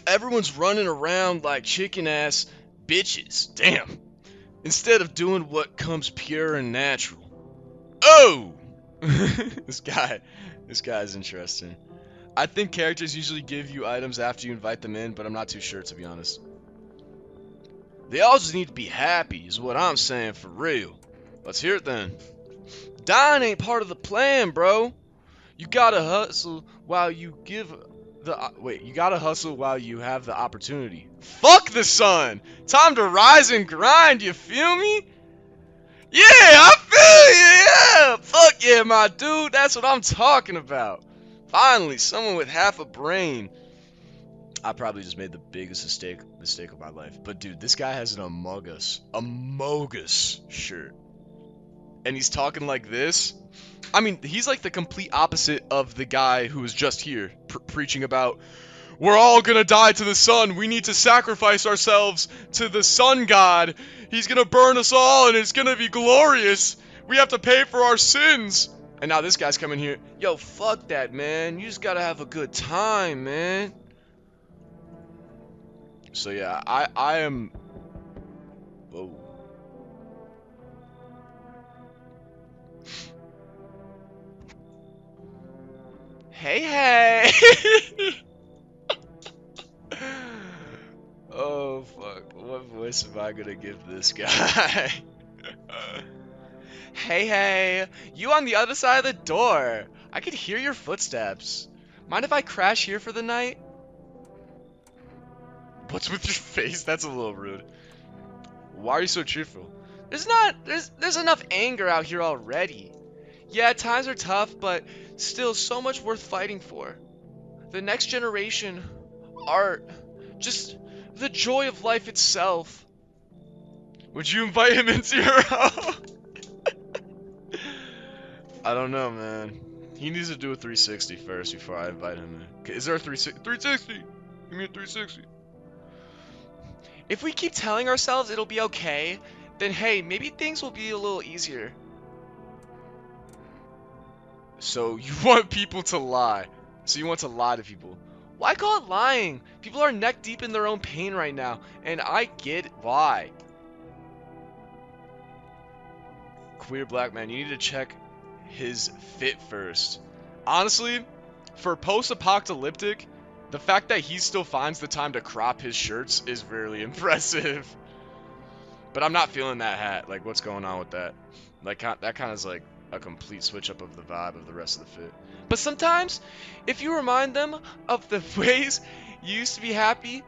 Everyone's running around like chicken ass bitches. Damn. Instead of doing what comes pure and natural. Oh! This guy's interesting. I think characters usually give you items after you invite them in, but I'm not too sure, to be honest. They all just need to be happy, is what I'm saying, for real. Let's hear it then. Dying ain't part of the plan, bro. You gotta hustle while you have the opportunity. Fuck the sun! Time to rise and grind, you feel me? Yeah, I feel you, yeah! Fuck yeah, my dude, that's what I'm talking about. Finally, someone with half a brain. I probably just made the biggest mistake of my life. But dude, this guy has an Among Us shirt. And he's talking like this. I mean, he's like the complete opposite of the guy who was just here preaching about, we're all gonna die to the sun. We need to sacrifice ourselves to the sun god. He's gonna burn us all and it's gonna be glorious. We have to pay for our sins. And now this guy's coming here. Yo, fuck that, man. You just gotta have a good time, man. So yeah, I am... Whoa. Hey. Oh, fuck. What voice am I gonna give this guy? Hey. You on the other side of the door. I could hear your footsteps. Mind if I crash here for the night? What's with your face? That's a little rude. Why are you so cheerful? There's enough anger out here already. Yeah, times are tough, but still so much worth fighting for. The next generation, art, just the joy of life itself. Would you invite him into your house? I don't know, man. He needs to do a 360 first before I invite him in. Is there a 360? 360! Give me a 360. If we keep telling ourselves it'll be okay, then hey, maybe things will be a little easier. So you want people to lie. So you want to lie to people. Why call it lying? People are neck deep in their own pain right now, and I get why. Queer black man, you need to check his fit first. Honestly, for post-apocalyptic, the fact that he still finds the time to crop his shirts is really impressive. But I'm not feeling that hat. Like, what's going on with that? Like, that kind of is like a complete switch up of the vibe of the rest of the fit. But sometimes, if you remind them of the ways you used to be happy,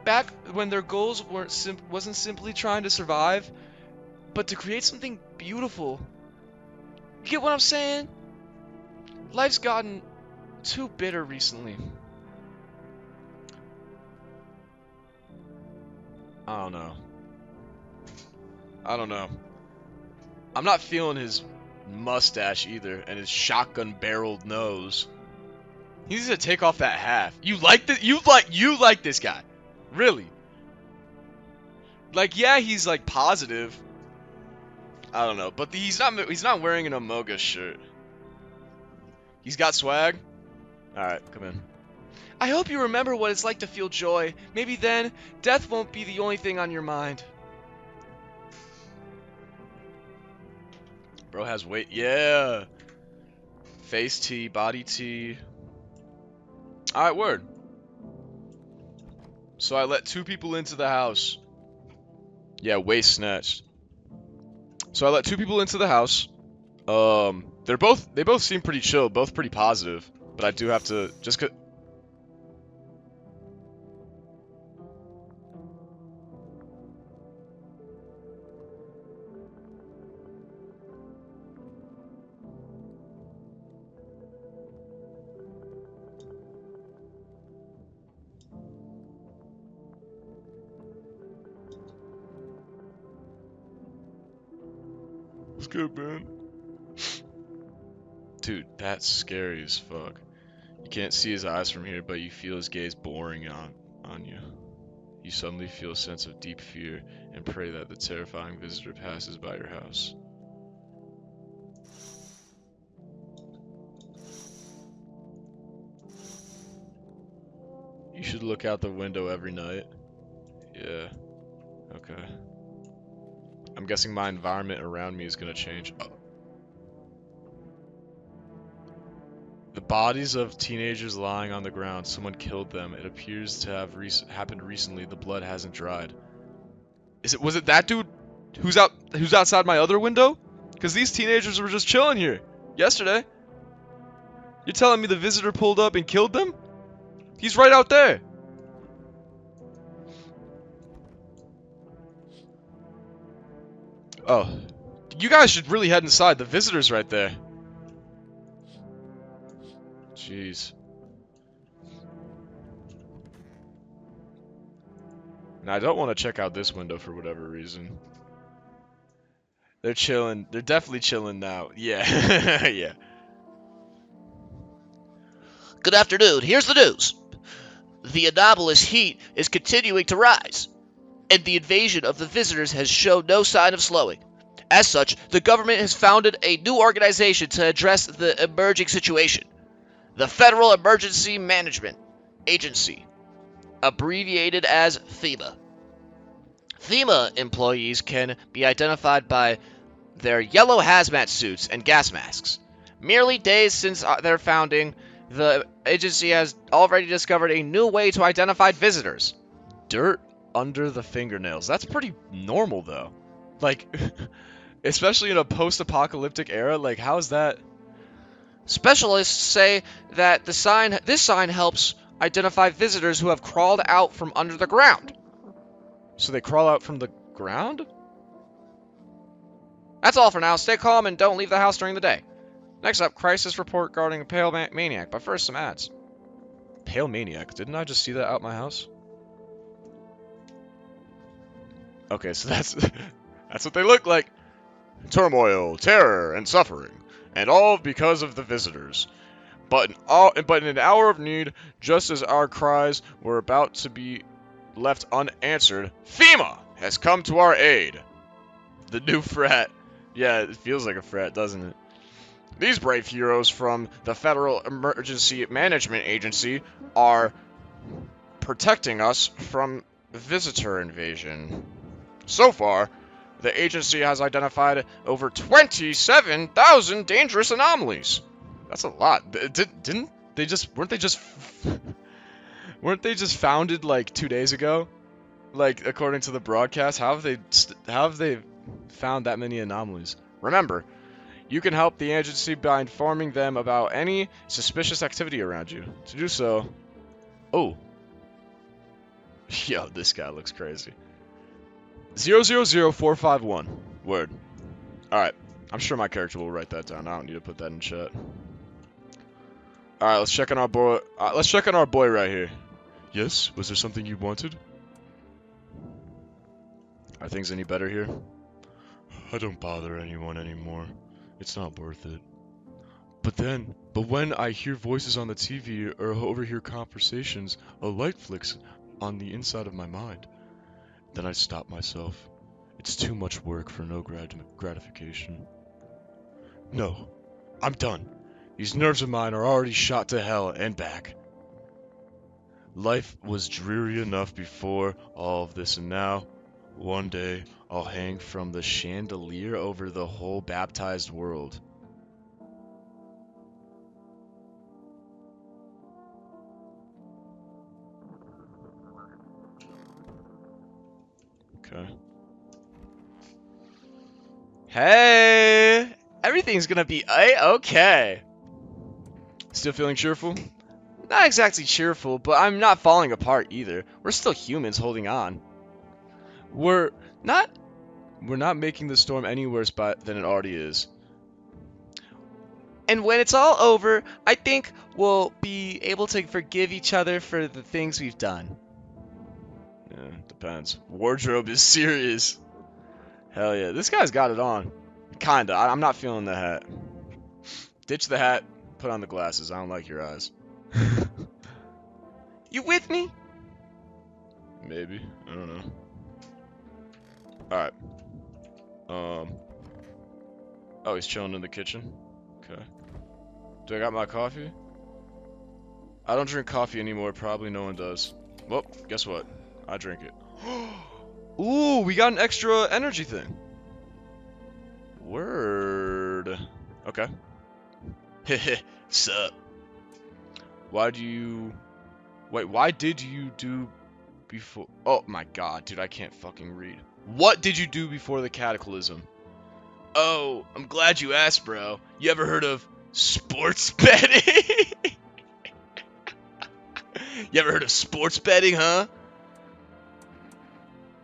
back when their goals wasn't simply trying to survive, but to create something beautiful. You get what I'm saying? Life's gotten too bitter recently. I don't know. I don't know. I'm not feeling his mustache either, and his shotgun-barreled nose. He needs to take off that half. You like this? You like this guy? Really? Like, yeah, he's like positive. I don't know, but he's not wearing an Amoga shirt. He's got swag. All right, come in. I hope you remember what it's like to feel joy. Maybe then death won't be the only thing on your mind. Bro has weight. Yeah. Face T, body T. All right, word. So I let 2 people into the house. Yeah, waist snatched. So I let 2 people into the house. They both seem pretty chill, both pretty positive. But I do have to just cut. It's good, man. Dude, that's scary as fuck. You can't see his eyes from here, but you feel his gaze boring on you. You suddenly feel a sense of deep fear and pray that the terrifying visitor passes by your house. You should look out the window every night. Yeah. Okay. I'm guessing my environment around me is gonna change. Oh. The bodies of teenagers lying on the ground. Someone killed them. It appears to have happened recently. The blood hasn't dried. Was it that dude who's outside my other window? Because these teenagers were just chilling here yesterday. You're telling me the visitor pulled up and killed them? He's right out there. Oh, you guys should really head inside. The visitor's right there. Jeez. Now, I don't want to check out this window for whatever reason. They're chilling. They're definitely chilling now. Yeah. Yeah. Good afternoon. Here's the news. The anomalous heat is continuing to rise, and the invasion of the visitors has shown no sign of slowing. As such, the government has founded a new organization to address the emerging situation. The Federal Emergency Management Agency, abbreviated as FEMA. FEMA employees can be identified by their yellow hazmat suits and gas masks. Merely days since their founding, the agency has already discovered a new way to identify visitors. Dirt under the fingernails. That's pretty normal, though. Like, especially in a post-apocalyptic era, like, how is that? Specialists say that this sign helps identify visitors who have crawled out from under the ground. So they crawl out from the ground? That's all for now. Stay calm and don't leave the house during the day. Next up, crisis report regarding a pale maniac, but first some ads. Pale maniac? Didn't I just see that out my house? Okay, so that's what they look like. Turmoil, terror, and suffering, and all because of the visitors. But in an hour of need, just as our cries were about to be left unanswered, FEMA has come to our aid. The new frat. Yeah, it feels like a frat, doesn't it? These brave heroes from the Federal Emergency Management Agency are protecting us from visitor invasion. So far, the agency has identified over 27,000 dangerous anomalies. That's a lot. Weren't they just founded like 2 days ago? Like, according to the broadcast, how have they found that many anomalies? Remember, you can help the agency by informing them about any suspicious activity around you. To do so... Oh. Yo, this guy looks crazy. 000451. Word. Alright. I'm sure my character will write that down. I don't need to put that in chat. Alright, let's check on our boy. Let's check on our boy right here. Yes? Was there something you wanted? Are things any better here? I don't bother anyone anymore. It's not worth it. But when I hear voices on the TV or overhear conversations, a light flicks on the inside of my mind. Then I stop myself. It's too much work for no gratification. No, I'm done. These nerves of mine are already shot to hell and back. Life was dreary enough before all of this, and now, one day, I'll hang from the chandelier over the whole baptized world. Okay. Hey, everything's gonna be okay. Still feeling cheerful? Not exactly cheerful, but I'm not falling apart either. We're still humans holding on. We're not making the storm any worse than it already is. And when it's all over, I think we'll be able to forgive each other for the things we've done. Yeah, depends. Wardrobe is serious. Hell yeah, this guy's got it on. Kinda. I'm not feeling the hat. Ditch the hat, put on the glasses. I don't like your eyes. You with me? Maybe. I don't know. Alright. Oh, he's chilling in the kitchen. Okay. Do I got my coffee? I don't drink coffee anymore. Probably no one does. Well, guess what? I drink it. Ooh, we got an extra energy thing. Word. Okay. Sup? Why did you do before? Oh my god, dude, I can't fucking read. What did you do before the cataclysm? Oh, I'm glad you asked, bro. You ever heard of sports betting? You ever heard of sports betting, huh?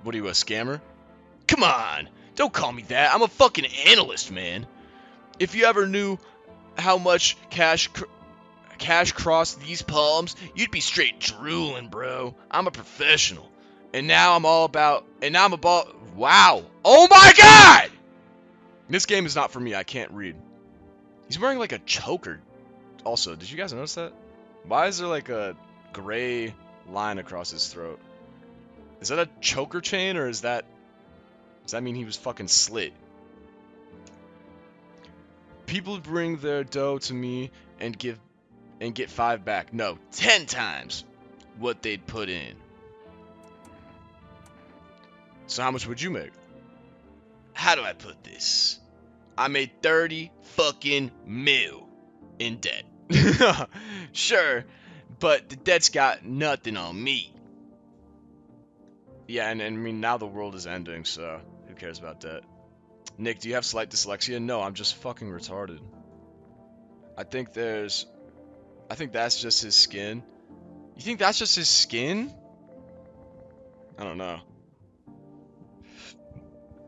What are you, a scammer? Come on, don't call me that. I'm a fucking analyst, man. If you ever knew how much cash crossed these palms, You'd be straight drooling, bro. I'm a professional. And now I'm about, wow. Oh my god! this game is not for me. I can't read. He's wearing like a choker. Also, did you guys notice that? Why is there like a gray line across his throat? Is that a choker chain, or does that mean he was fucking slit? People bring their dough to me and get 5 back. No, 10 times what they'd put in. so how much would you make? How do I put this? I made 30 fucking mil in debt. Sure, but the debt's got nothing on me. Yeah, and I mean, now the world is ending, so who cares about that? Nick, do you have slight dyslexia? No, I'm just fucking retarded. I think that's just his skin. You think that's just his skin? I don't know.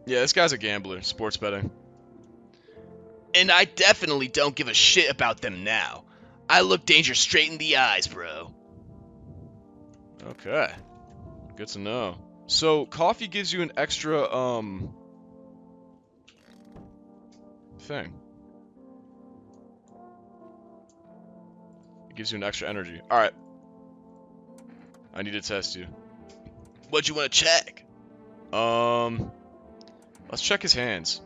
Yeah, this guy's a gambler. Sports betting. And I definitely don't give a shit about them now. I look danger straight in the eyes, bro. Okay. Good to know. So, coffee gives you an extra, thing. It gives you an extra energy. Alright. I need to test you. What you want to check? Let's check his hands.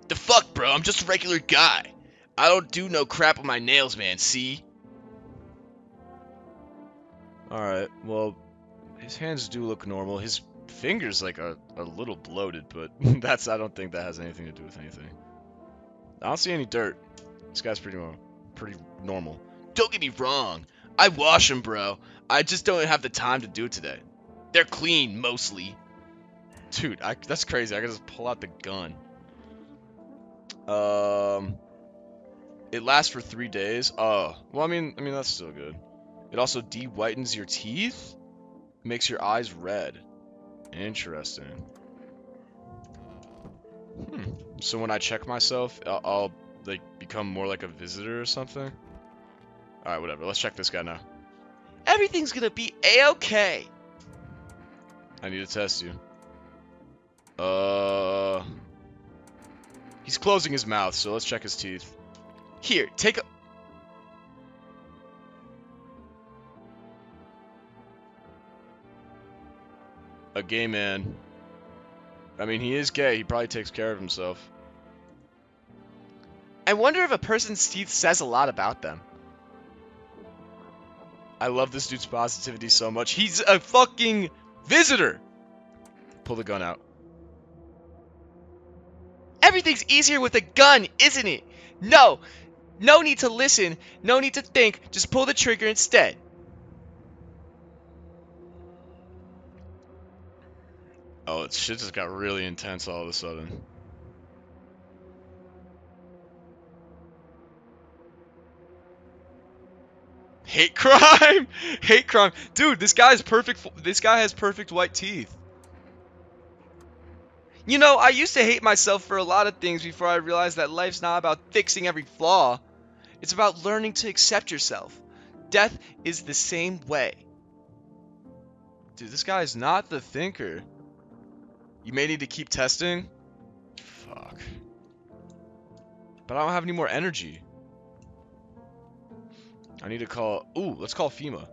The fuck, bro? I'm just a regular guy. I don't do no crap with my nails, man, see? Alright, well, his hands do look normal. His fingers, like, a little bloated, but I don't think that has anything to do with anything. I don't see any dirt. This guy's pretty normal. Don't get me wrong. I wash them, bro. I just don't have the time to do it today. They're clean, mostly. Dude, that's crazy. I can just pull out the gun. It lasts for 3 days. Oh, well, I mean, that's still good. It also de-whitens your teeth. Makes your eyes red. Interesting. So when I check myself, I'll like become more like a visitor or something. All right, whatever. Let's check this guy now. Everything's gonna be a-okay. I need to test you. He's closing his mouth, so let's check his teeth. Here, take a... A gay man. I mean, he is gay. He probably takes care of himself. I wonder if a person's teeth says a lot about them. I love this dude's positivity so much. He's a fucking visitor. Pull the gun out. Everything's easier with a gun, isn't it? No. No need to listen. No need to think. Just pull the trigger instead. Oh, shit just got really intense all of a sudden. Hate crime! Hate crime. Dude, this guy is perfect. This guy has perfect white teeth. You know, I used to hate myself for a lot of things before I realized that life's not about fixing every flaw. It's about learning to accept yourself. Death is the same way. Dude, this guy is not the thinker. You may need to keep testing. Fuck. But I don't have any more energy. I need to call... Ooh, let's call FEMA.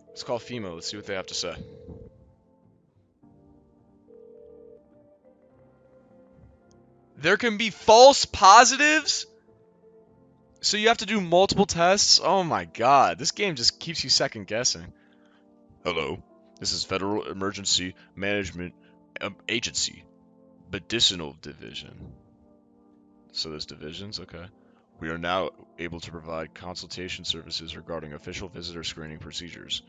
Let's call FEMA. Let's see what they have to say. There can be false positives? So you have to do multiple tests? Oh my god. This game just keeps you second guessing. Hello. This is Federal Emergency Management Agency. Medicinal Division. So there's divisions? Okay. We are now able to provide consultation services regarding official visitor screening procedures.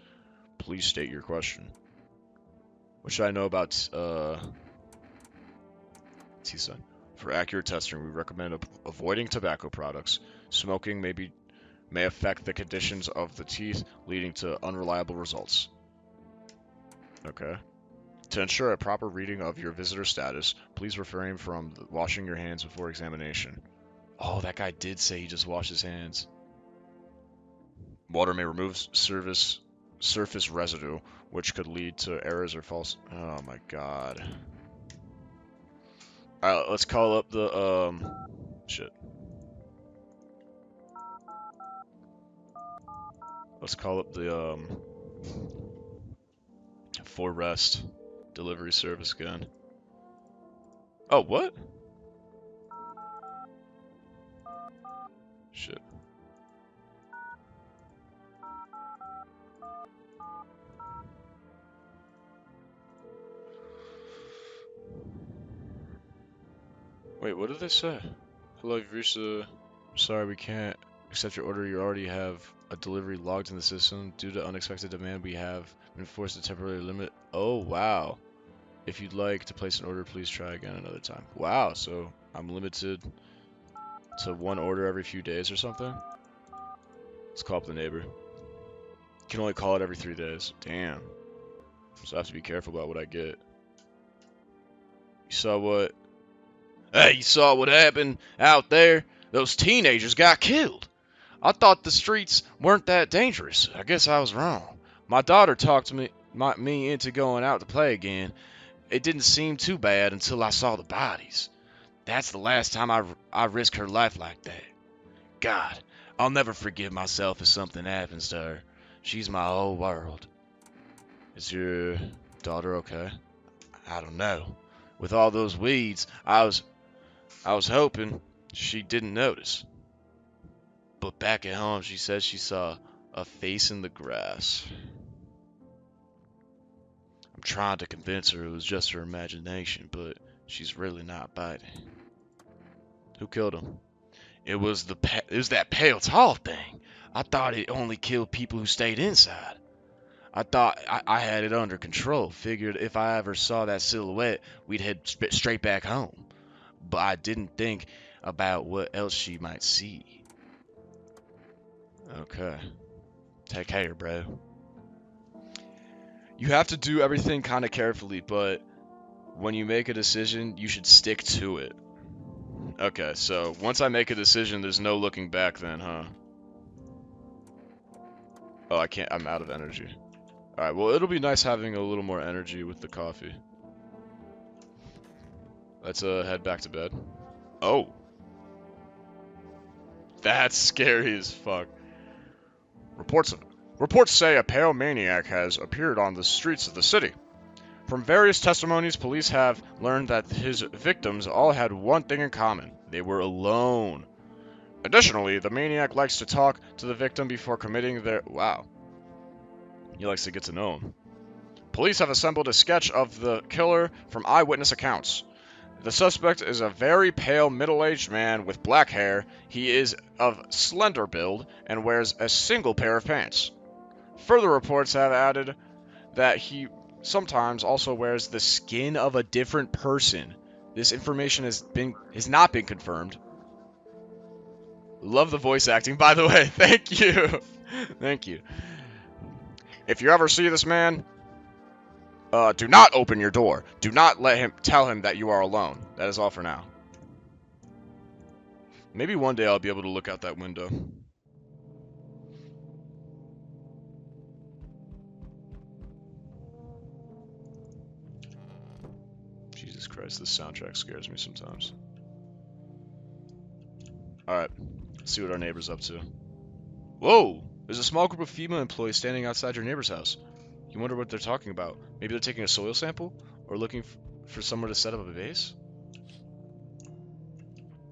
Please state your question. What should I know about, Tisa? For accurate testing, we recommend avoiding tobacco products. Smoking may affect the conditions of the teeth, leading to unreliable results. Okay. To ensure a proper reading of your visitor status, please refrain from washing your hands before examination. Oh, that guy did say he just washed his hands. Water may remove surface residue, which could lead to errors or false... Oh my god. Alright, let's call up the, shit. Let's call up the, For Rest delivery service again. Oh, what? Shit. Wait, what did they say? Hello, you've reached the... Sorry, we can't accept your order. You already have a delivery logged in the system. Due to unexpected demand, we have been forced to temporarily limit... Oh, wow. If you'd like to place an order, please try again another time. Wow, so I'm limited to one order every few days or something? Let's call up the neighbor. Can only call it every 3 days. Damn. So I have to be careful about what I get. You saw what... Hey, you saw what happened out there? Those teenagers got killed. I thought the streets weren't that dangerous. I guess I was wrong. My daughter talked me into going out to play again. It didn't seem too bad until I saw the bodies. That's the last time I risked her life like that. God, I'll never forgive myself if something happens to her. She's my whole world. Is your daughter okay? I don't know. With all those weeds, I was hoping she didn't notice. But back at home, she says she saw a face in the grass. I'm trying to convince her it was just her imagination, but she's really not biting. Who killed him? It was that pale tall thing. I thought it only killed people who stayed inside. I thought I had it under control. Figured if I ever saw that silhouette, we'd head straight back home. But I didn't think about what else she might see. Okay. Take care, bro. You have to do everything kind of carefully, but when you make a decision, you should stick to it. Okay, so once I make a decision, there's no looking back then, huh? Oh, I can't. I'm out of energy. Alright, well, it'll be nice having a little more energy with the coffee. Let's head back to bed. Oh. That's scary as fuck. Reports reports say a pale maniac has appeared on the streets of the city. From various testimonies, police have learned that his victims all had one thing in common. They were alone. Additionally, the maniac likes to talk to the victim before committing their... Wow. He likes to get to know him. Police have assembled a sketch of the killer from eyewitness accounts. The suspect is a very pale, middle-aged man with black hair. He is of slender build and wears a single pair of pants. Further reports have added that he sometimes also wears the Skin of a different person. This information has not been confirmed. Love the voice acting, by the way. Thank you. Thank you. If you ever see this man, do not open your door. Do not tell him that you are alone. That is all for now. Maybe one day I'll be able to look out that window. Jesus Christ, this soundtrack scares me sometimes. Alright, let's see what our neighbor's up to. Whoa! There's a small group of female employees standing outside your neighbor's house. You wonder what they're talking about. Maybe they're taking a soil sample? Or looking for somewhere to set up a base?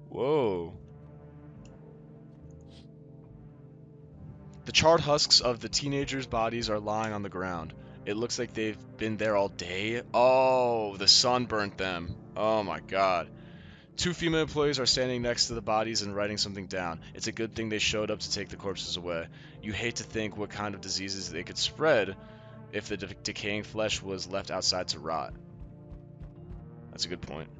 Whoa. The charred husks of the teenagers' bodies are lying on the ground. It looks like they've been there all day. Oh, the sun burnt them. Oh my god. Two female employees are standing next to the bodies and writing something down. It's a good thing they showed up to take the corpses away. You hate to think what kind of diseases they could spread if the decaying flesh was left outside to rot. That's a good point.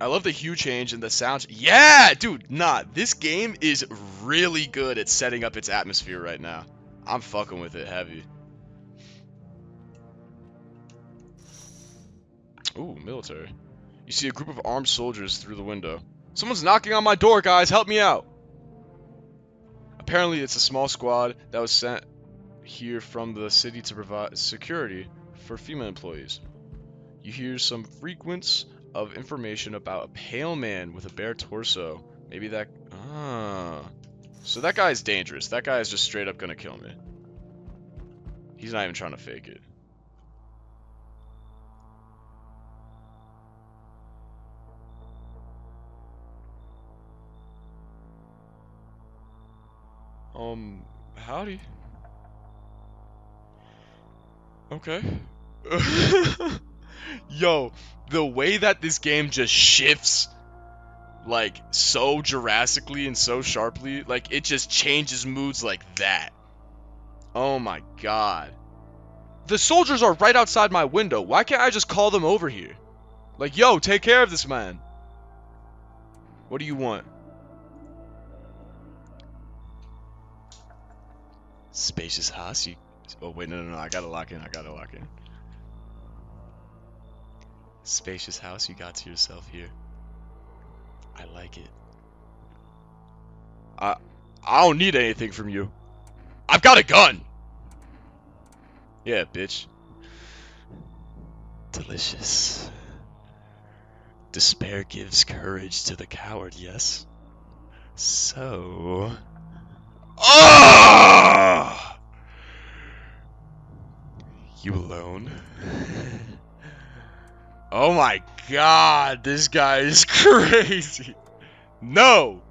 I love the hue change and the sound. Yeah, dude, this game is really good at setting up its atmosphere right now. I'm fucking with it heavy. Ooh, military. You see a group of armed soldiers through the window. Someone's knocking on my door, guys. Help me out. Apparently, it's a small squad that was sent here from the city to provide security for female employees. You hear some frequents of information about a pale man with a bare torso. Maybe that... So that guy's dangerous. That guy is just straight up gonna kill me. He's not even trying to fake it. Howdy. Okay. Yo, the way that this game just shifts, like, so Jurassically and so sharply, like, it just changes moods like that. Oh my god. The soldiers are right outside my window. Why can't I just call them over here? Like, yo, take care of this man. What do you want? Spacious house, you... Oh, wait, no, I gotta lock in. Spacious house you got to yourself here. I like it. I don't need anything from you. I've got a gun! Yeah, bitch. Delicious. Despair gives courage to the coward, yes? So... Oh! You alone? Oh my god, this guy is crazy. No!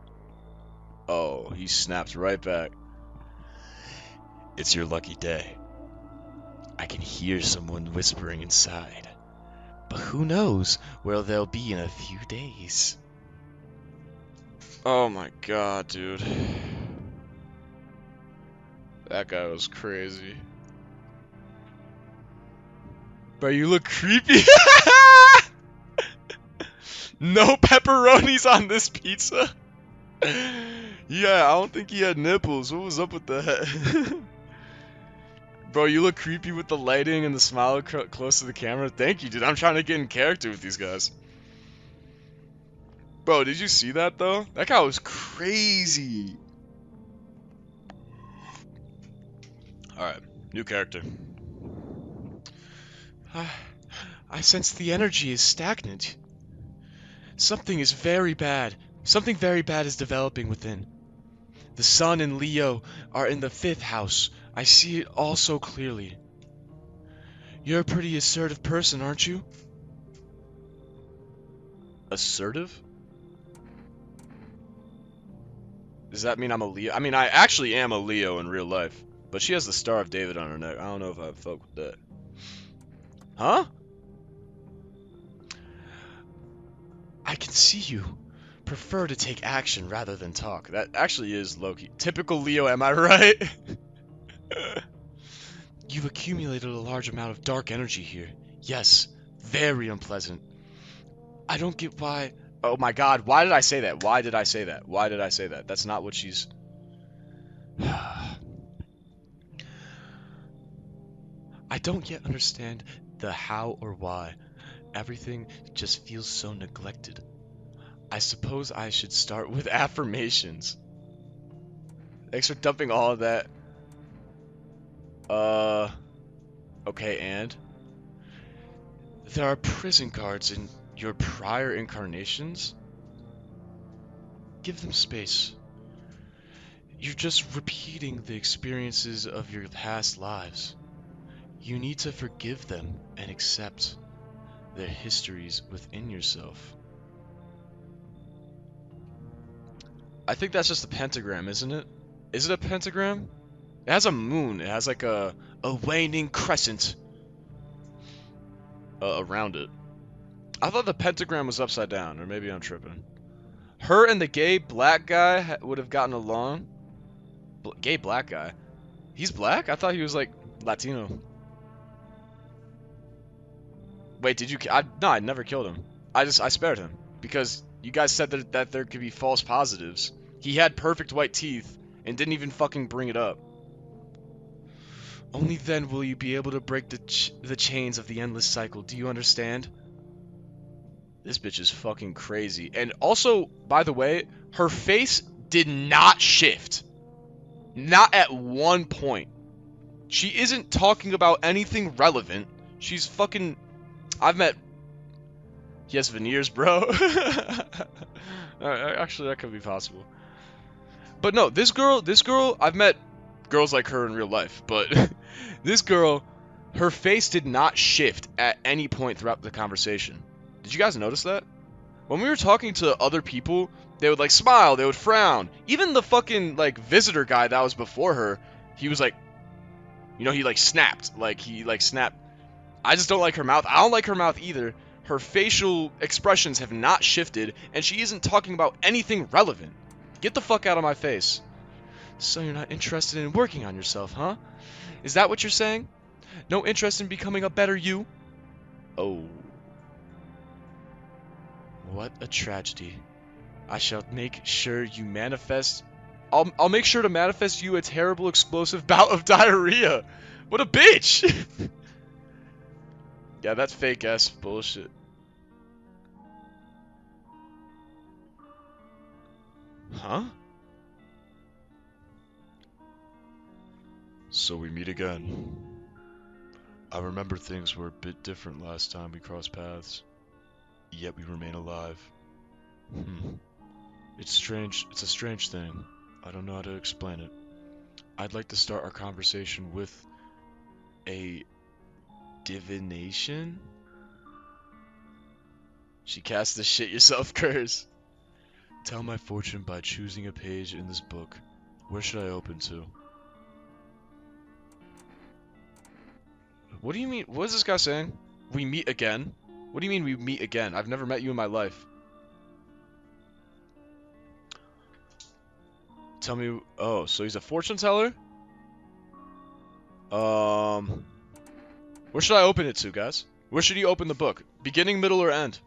Oh, he snaps right back. It's your lucky day. I can hear someone whispering inside. But who knows where they'll be in a few days. Oh my god, dude. That guy was crazy. Bro, you look creepy. No pepperonis on this pizza. Yeah, I don't think he had nipples. What was up with that? Bro, you look creepy with the lighting and the smile close to the camera. Thank you, dude. I'm trying to get in character with these guys. Bro, did you see that, though? That guy was crazy. Alright, new character. I sense the energy is stagnant. Something is very bad. Something very bad is developing within. The sun and Leo are in the 5th house. I see it all so clearly. You're a pretty assertive person, aren't you? Assertive? Does that mean I'm a Leo? I mean, I actually am a Leo in real life. But she has the Star of David on her neck. I don't know if I fuck with that. Huh? I can see you prefer to take action rather than talk. That actually is low-key. Typical Leo, am I right? You've accumulated a large amount of dark energy here. Yes, very unpleasant. I don't get why... Oh my god, why did I say that? Why did I say that? Why did I say that? That's not what she's... I don't yet understand the how or why. Everything just feels so neglected. I suppose I should start with affirmations. Thanks for dumping all of that. Okay, and? There are prison guards in your prior incarnations? Give them space. You're just repeating the experiences of your past lives. You need to forgive them and accept their histories within yourself. I think that's just a pentagram, isn't it? Is it a pentagram? It has a moon. It has like a waning crescent around it. I thought the pentagram was upside down, or maybe I'm tripping. Her and the gay black guy would have gotten along. Gay black guy? He's black? I thought he was like Latino. Wait, did you? No, I never killed him. I spared him because you guys said that there could be false positives. He had perfect white teeth and didn't even fucking bring it up. Only then will you be able to break the chains of the endless cycle. Do you understand? This bitch is fucking crazy. And also, by the way, her face did not shift. Not at one point. She isn't talking about anything relevant. She's fucking... I've met... He has veneers, bro. Actually, that could be possible. But no, this girl, I've met girls like her in real life, but this girl, her face did not shift at any point throughout the conversation. Did you guys notice that? When we were talking to other people, they would like smile, they would frown. Even the fucking like visitor guy that was before her, he was like, you know, he like snapped. Like he like snapped. I just don't like her mouth. I don't like her mouth either. Her facial expressions have not shifted, and she isn't talking about anything relevant. Get the fuck out of my face. So you're not interested in working on yourself, huh? Is that what you're saying? No interest in becoming a better you? Oh. What a tragedy. I shall make sure you manifest... I'll make sure to manifest you a terrible explosive bout of diarrhea. What a bitch! Yeah, that's fake ass bullshit. Huh? So we meet again. I remember things were a bit different last time we crossed paths. Yet we remain alive. It's strange. It's a strange thing. I don't know how to explain it. I'd like to start our conversation with a divination? She cast the shit yourself curse. Tell my fortune by choosing a page in this book. Where should I open to? What do you mean? What is this guy saying? We meet again? What do you mean we meet again? I've never met you in my life. Tell me... Oh, so he's a fortune teller? Where should I open it to, guys? Where should he open the book? Beginning, middle, or end?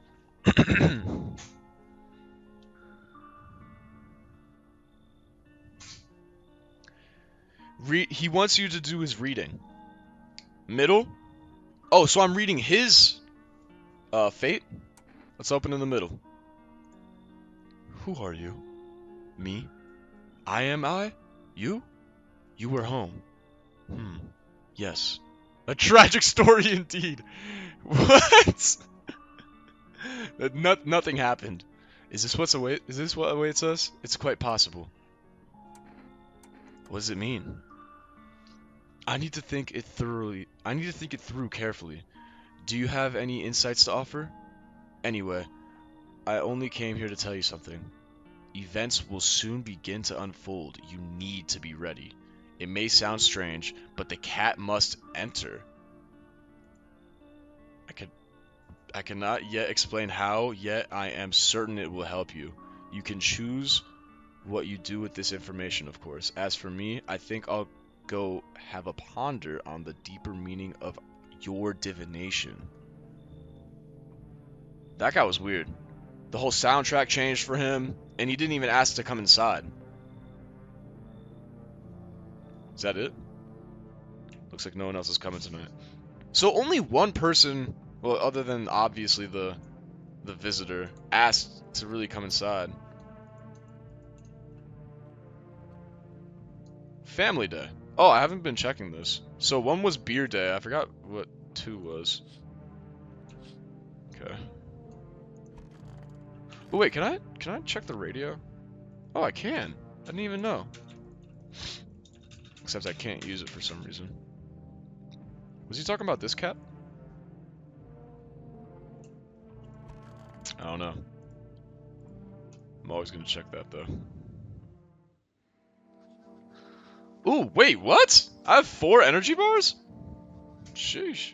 He wants you to do his reading. Middle? Oh, so I'm reading his fate? Let's open in the middle. Who are you? Me? I am I? You? You were home. Yes. A tragic story indeed. What? Nothing happened. Is this what awaits us? It's quite possible. What does it mean? I need to think it through carefully. Do you have any insights to offer? Anyway, I only came here to tell you something. Events will soon begin to unfold. You need to be ready. It may sound strange, but the cat must enter. I cannot yet explain how, yet I am certain it will help you. You can choose what you do with this information, of course. As for me, I think I'll go have a ponder on the deeper meaning of your divination. That guy was weird. The whole soundtrack changed for him, and he didn't even ask to come inside. Is that it? Looks like no one else is coming tonight. So only one person, well, other than obviously the visitor, asked to really come inside. Family day. Oh, I haven't been checking this. So one was beer day. I forgot what 2 was. Okay. Oh wait, can I check the radio? Oh, I can. I didn't even know. Except I can't use it for some reason. Was he talking about this cat? I don't know. I'm always gonna check that though. Ooh, wait, what? I have 4 energy bars? Sheesh.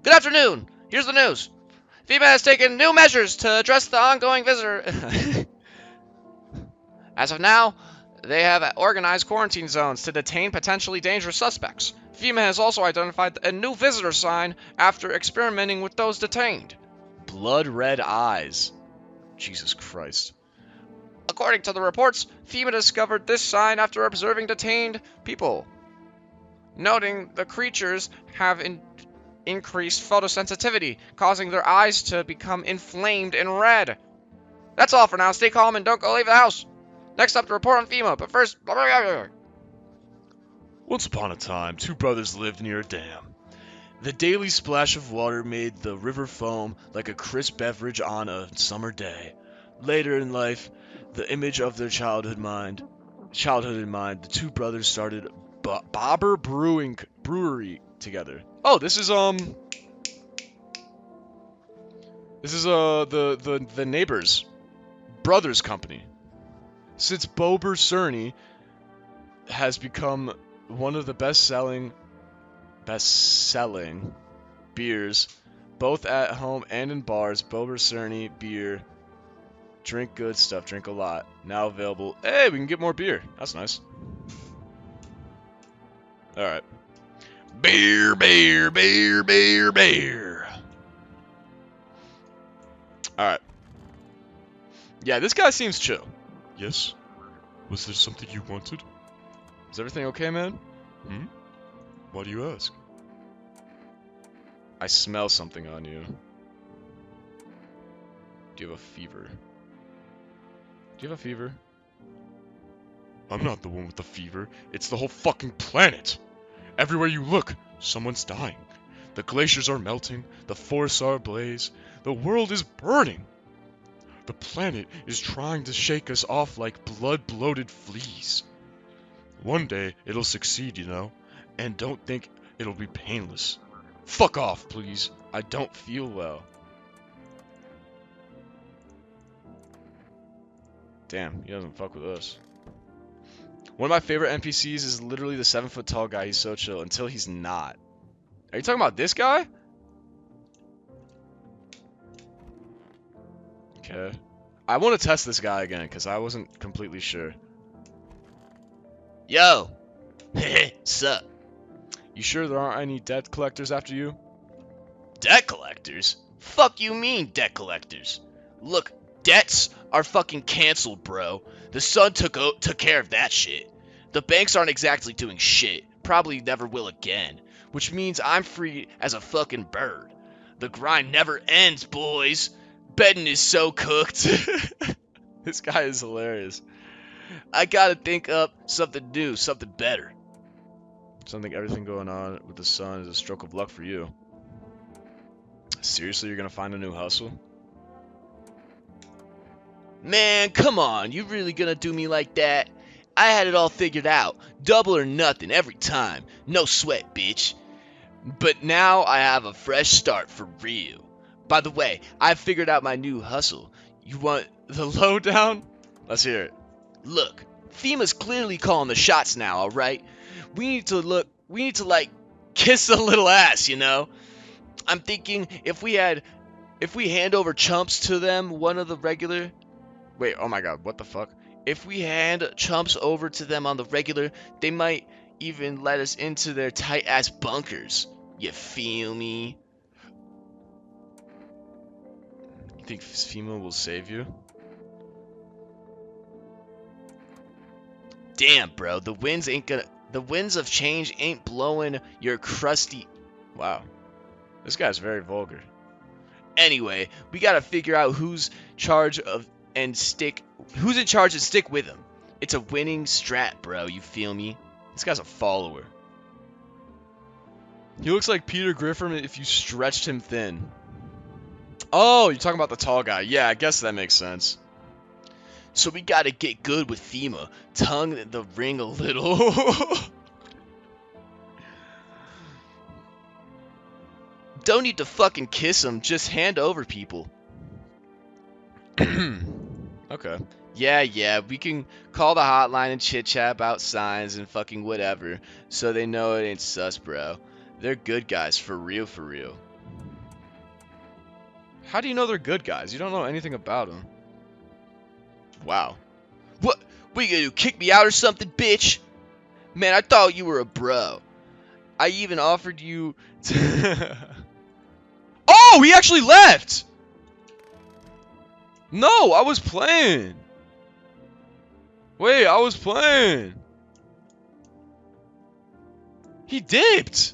Good afternoon. Here's the news. FEMA has taken new measures to address the ongoing visitor. As of now, they have organized quarantine zones to detain potentially dangerous suspects. FEMA has also identified a new visitor sign after experimenting with those detained. Blood red eyes. Jesus Christ. According to the reports, FEMA discovered this sign after observing detained people, noting the creatures have increased photosensitivity, causing their eyes to become inflamed and red. That's all for now. Stay calm and don't go leave the house. Next up, to report on FEMA, but first... Once upon a time, 2 brothers lived near a dam. The daily splash of water made the river foam like a crisp beverage on a summer day. Later in life, the image of their childhood in mind, the 2 brothers started Bobber Brewery together. Oh, this is the neighbors brothers company. Since Bober Cerny has become one of the best-selling beers, both at home and in bars. Bober Cerny beer. Drink good stuff, drink a lot. Now available. Hey, we can get more beer. That's nice. Alright. Beer, beer, beer, beer, beer. Alright. Yeah, this guy seems chill. Yes? Was there something you wanted? Is everything okay, man? Why do you ask? I smell something on you. Do you have a fever? Do you have a fever? I'm not the one with the fever. It's the whole fucking planet. Everywhere you look, someone's dying. The glaciers are melting. The forests are ablaze. The world is burning. The planet is trying to shake us off like blood-bloated fleas. One day, it'll succeed, you know? And don't think it'll be painless. Fuck off, please. I don't feel well. Damn, he doesn't fuck with us. One of my favorite NPCs is literally the 7-foot-tall guy. He's so chill until he's not. Are you talking about this guy? Okay. I want to test this guy again because I wasn't completely sure. Yo. Sup? You sure there aren't any debt collectors after you? Debt collectors? Fuck you mean, debt collectors? Look, debts are fucking canceled, bro. The sun took care of that shit. The banks aren't exactly doing shit. Probably never will again. Which means I'm free as a fucking bird. The grind never ends, boys. Betting is so cooked. This guy is hilarious. I gotta think up something new, something better. Everything going on with the sun is a stroke of luck for you. Seriously, you're gonna find a new hustle? Man, come on, you really gonna do me like that? I had it all figured out. Double or nothing every time. No sweat, bitch. But now I have a fresh start for real. By the way, I figured out my new hustle. You want the lowdown? Let's hear it. Look, FEMA's clearly calling the shots now, alright? We need to like kiss a little ass, you know? I'm thinking if we hand over chumps to them, one of the regular. Wait, oh my god, what the fuck? If we hand chumps over to them on the regular, they might even let us into their tight ass bunkers. You feel me? You think FEMA will save you? Damn, bro, the winds of change ain't blowing your crusty. Wow. This guy's very vulgar. Anyway, we gotta figure out who's in charge and stick with him. It's a winning strat, bro. You feel me? This guy's a follower. He looks like Peter Griffin if you stretched him thin. Oh, you're talking about the tall guy. Yeah, I guess that makes sense. So we gotta get good with FEMA. Tongue the ring a little. Don't need to fucking kiss him. Just hand over people. Okay. Yeah, we can call the hotline and chit chat about signs and fucking whatever, so they know it ain't sus, bro. They're good guys, for real, for real. How do you know they're good guys? You don't know anything about them. Wow. What you gonna do, kick me out or something, bitch? Man, I thought you were a bro. I even offered you to... Oh, he actually left! No, I was playing. Wait, I was playing. He dipped.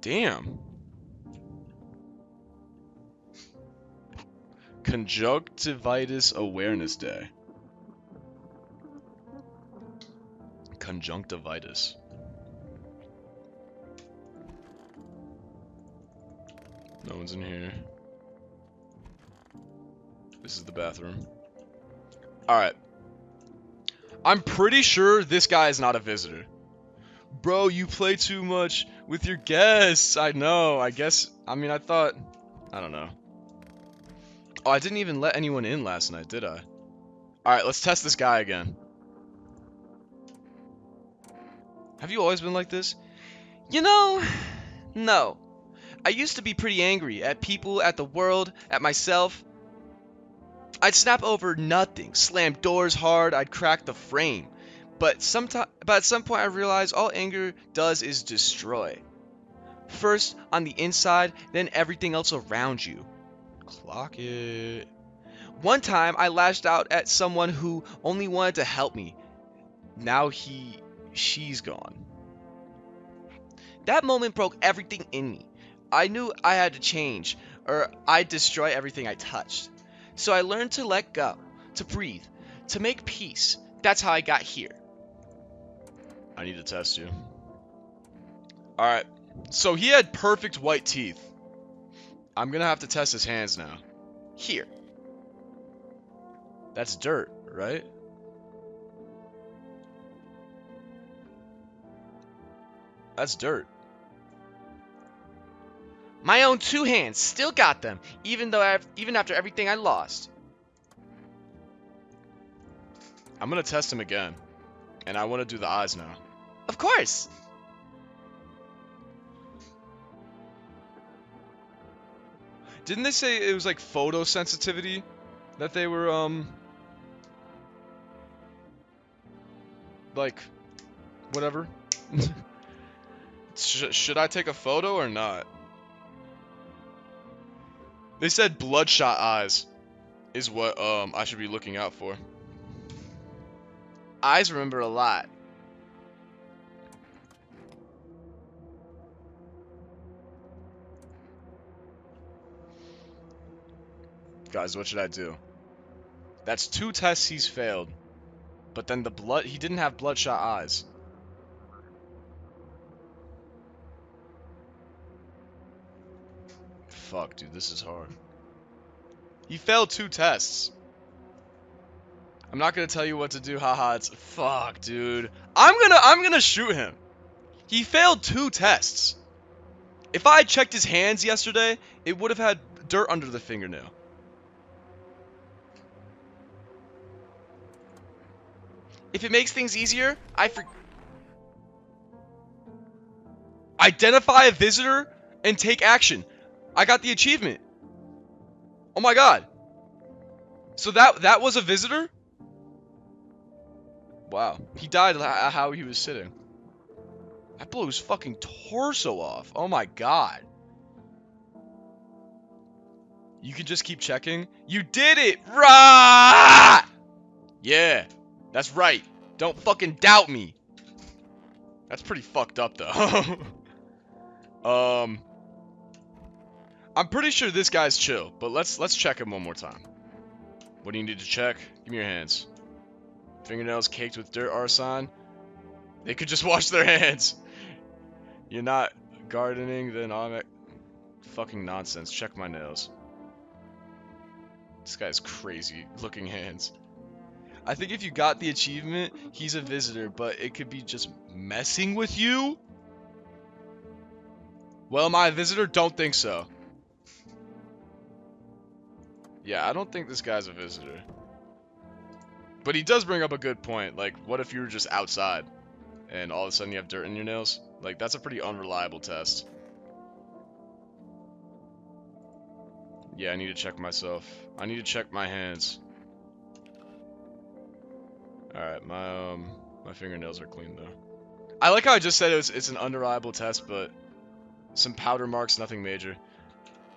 Damn. Conjunctivitis Awareness Day. Conjunctivitis. No one's in here. This is the bathroom. Alright. I'm pretty sure this guy is not a visitor. Bro, you play too much with your guests. I know. I guess. I mean, I thought. I don't know. Oh, I didn't even let anyone in last night, did I? Alright, let's test this guy again. Have you always been like this? You know, no. I used to be pretty angry at people, at the world, at myself. I'd snap over nothing, slam doors hard, I'd crack the frame. But at some point I realized all anger does is destroy. First on the inside, then everything else around you. Clock it. One time I lashed out at someone who only wanted to help me. Now she's gone. That moment broke everything in me. I knew I had to change, or I'd destroy everything I touched. So I learned to let go, to breathe, to make peace. That's how I got here. I need to test you. Alright, so he had perfect white teeth. I'm gonna have to test his hands now. Here. That's dirt, right? That's dirt. My own two hands still got them, even after everything I lost. I'm gonna test him again, and I want to do the eyes now. Of course. Didn't they say it was like photosensitivity that they were like whatever? Should I take a photo or not? They said bloodshot eyes is what I should be looking out for. Eyes remember a lot. Guys, what should I do? That's 2 tests he's failed. But then he didn't have bloodshot eyes. Fuck, dude, this is hard. He failed 2 tests. I'm not gonna tell you what to do. Haha, it's fuck, dude. I'm gonna shoot him. He failed 2 tests. If I had checked his hands yesterday, it would have had dirt under the fingernail. If it makes things easier, identify a visitor and take action. I got the achievement. Oh my god. So that was a visitor? Wow. He died how he was sitting. That blew his fucking torso off. Oh my god. You can just keep checking. You did it! Rah! Yeah, that's right. Don't fucking doubt me. That's pretty fucked up though. I'm pretty sure this guy's chill, but let's check him one more time. What do you need to check? Give me your hands. Fingernails caked with dirt, Arson. They could just wash their hands. You're not gardening, then automatic. Fucking nonsense. Check my nails. This guy's crazy looking hands. I think if you got the achievement, he's a visitor, but it could be just messing with you? Well, am I a visitor? Don't think so. Yeah, I don't think this guy's a visitor. But he does bring up a good point. Like, what if you were just outside and all of a sudden you have dirt in your nails? Like, that's a pretty unreliable test. Yeah, I need to check myself. I need to check my hands. Alright, my fingernails are clean though. I like how I just said it's an unreliable test, but some powder marks, nothing major.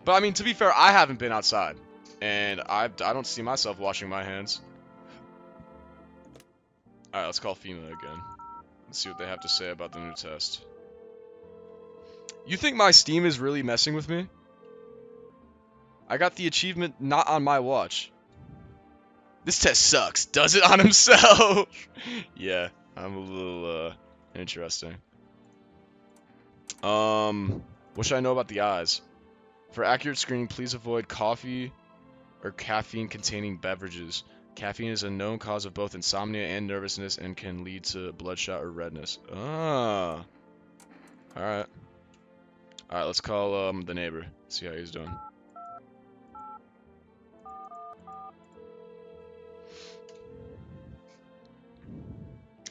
But I mean, to be fair, I haven't been outside, and I don't see myself washing my hands. Alright, let's call FEMA again. Let's see what they have to say about the new test. You think my Steam is really messing with me? I got the achievement not on my watch. This test sucks. Does it on himself? Yeah, I'm a little, interesting. What should I know about the eyes? For accurate screening, please avoid coffee or caffeine-containing beverages. Caffeine is a known cause of both insomnia and nervousness and can lead to bloodshot or redness. Ah. Alright. Alright, let's call, the neighbor. See how he's doing.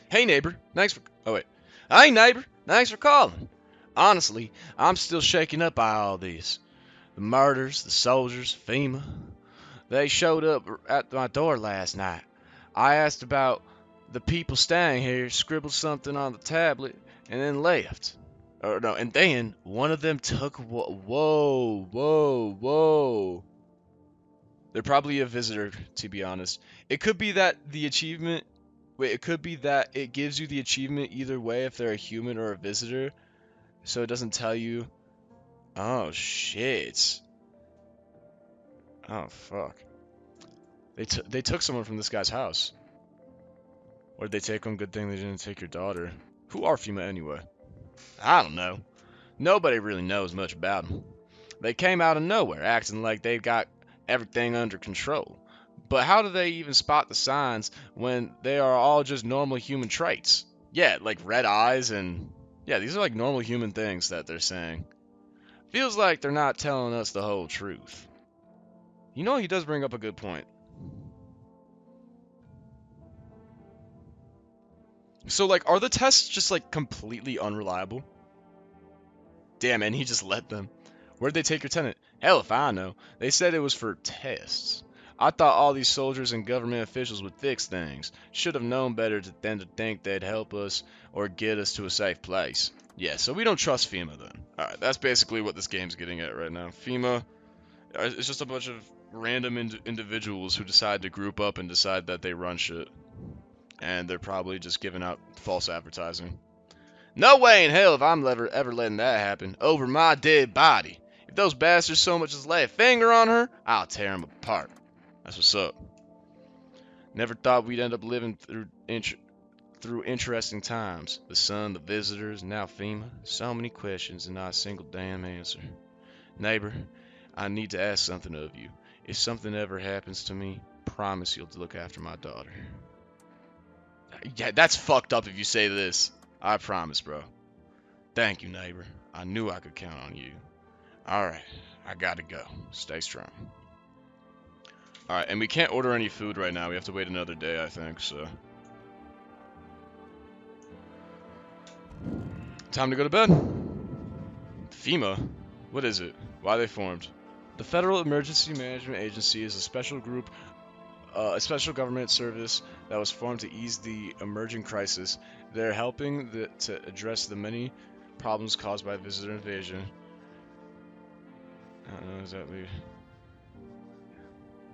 Hey neighbor, thanks for. Oh wait. Hey neighbor, thanks for calling. Honestly, I'm still shaken up by all this. The murders, the soldiers, FEMA. They showed up at my door last night. I asked about the people staying here, scribbled something on the tablet, and then left. Or no, and then one of them took. Whoa. They're probably a visitor, to be honest. It could be that the achievement. Wait, it could be that it gives you the achievement either way if they're a human or a visitor. So it doesn't tell you. Oh, shit. Oh, fuck. They took someone from this guy's house. Or did they take him? Good thing they didn't take your daughter. Who are FEMA anyway? I don't know. Nobody really knows much about them. They came out of nowhere, acting like they've got everything under control. But how do they even spot the signs when they are all just normal human traits? Yeah, like red eyes and... Yeah, these are like normal human things that they're saying. Feels like they're not telling us the whole truth. You know, he does bring up a good point. So, like, are the tests just, like, completely unreliable? Damn, and he just let them. Where'd they take your tenant? Hell if I know. They said it was for tests. I thought all these soldiers and government officials would fix things. Should have known better than to think they'd help us or get us to a safe place. Yeah, so we don't trust FEMA then. Alright, that's basically what this game's getting at right now. FEMA is just a bunch of random individuals who decide to group up and decide that they run shit. And they're probably just giving out false advertising. No way in hell if I'm ever letting that happen. Over my dead body. If those bastards so much as lay a finger on her, I'll tear them apart. That's what's up. Never thought we'd end up living through interesting times. The sun, the visitors, now FEMA. So many questions and not a single damn answer. Neighbor, I need to ask something of you. If something ever happens to me, promise you'll look after my daughter. Yeah, that's fucked up if you say this. I promise, bro. Thank you, neighbor. I knew I could count on you. Alright, I gotta go. Stay strong. Alright, and we can't order any food right now. We have to wait another day, I think, so. Time to go to bed. FEMA? What is it? Why are they formed? The Federal Emergency Management Agency is a special group, a special government service that was formed to ease the emerging crisis. They're helping to address the many problems caused by visitor invasion. I don't know exactly.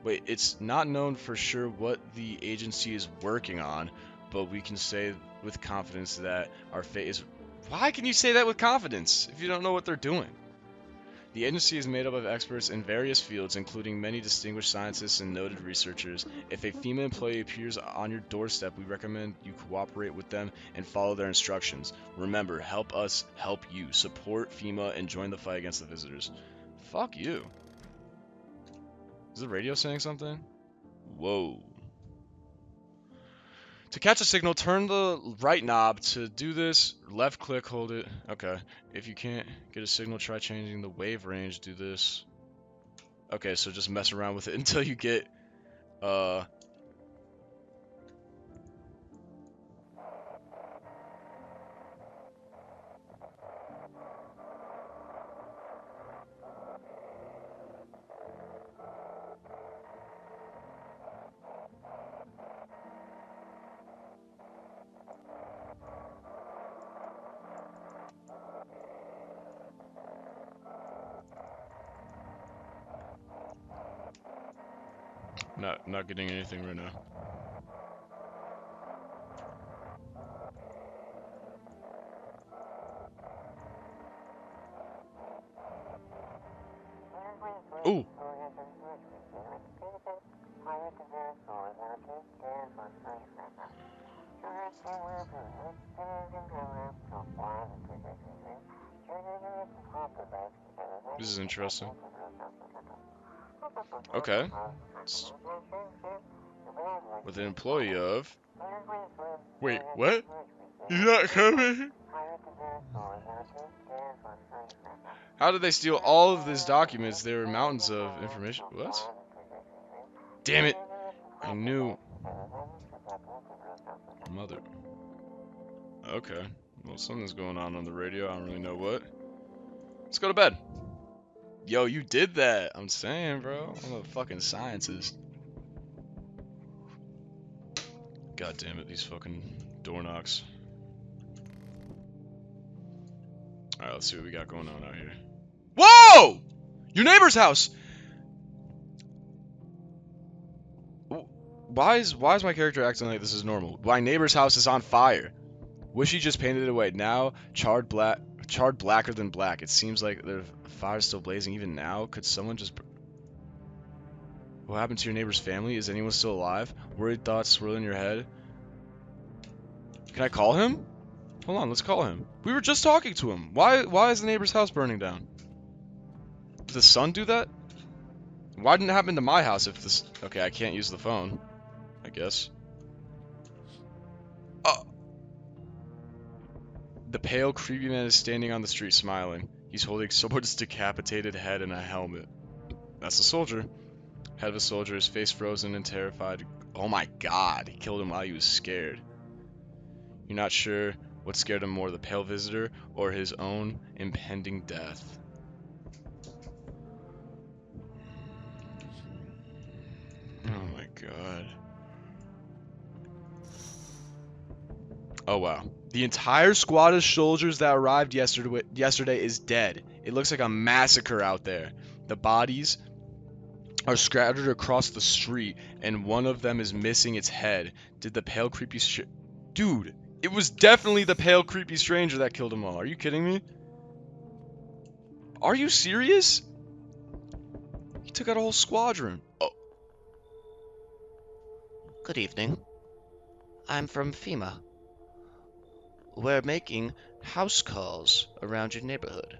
Wait, it's not known for sure what the agency is working on, but we can say with confidence that our fate is... Why can you say that with confidence if you don't know what they're doing? The agency is made up of experts in various fields, including many distinguished scientists and noted researchers. If a FEMA employee appears on your doorstep, we recommend you cooperate with them and follow their instructions. Remember, help us help you. Support FEMA and join the fight against the visitors. Fuck you. Is the radio saying something? Whoa. To catch a signal, turn the right knob. To do this, left click, hold it. Okay. If you can't get a signal, try changing the wave range. Do this. Okay, so just mess around with it until you get, not getting anything right now. Ooh. This is interesting. Okay. With an employee of... Wait, what? He's not coming? How did they steal all of these documents? There were mountains of information. What? Damn it. I knew. Mother. Okay. Well, something's going on the radio. I don't really know what. Let's go to bed. Yo, you did that. I'm saying, bro. I'm a fucking scientist. God damn it, these fucking door knocks. Alright, let's see what we got going on out here. Whoa! Your neighbor's house! Why is my character acting like this is normal? My neighbor's house is on fire. Wish he just painted it away. Now, charred blacker than black. It seems like the fire's still blazing even now. Could someone just... What happened to your neighbor's family? Is anyone still alive? Worried thoughts swirl in your head. Can I call him? Hold on, let's call him. We were just talking to him. Why is the neighbor's house burning down? Did the sun do that? Why didn't it happen to my house if this... Okay, I can't use the phone. I guess. Oh. The pale, creepy man is standing on the street smiling. He's holding someone's decapitated head and a helmet. That's the soldier. Head of a soldier, his face frozen and terrified. Oh my god, he killed him while he was scared. You're not sure what scared him more, the pale visitor or his own impending death. Oh my god. Oh wow. The entire squad of soldiers that arrived yesterday is dead. It looks like a massacre out there. The bodies are scattered across the street, and one of them is missing its head. Did the pale creepy Dude, it was definitely the pale creepy stranger that killed them all. Are you kidding me? Are you serious? He took out a whole squadron. Oh. Good evening. I'm from FEMA. We're making house calls around your neighborhood,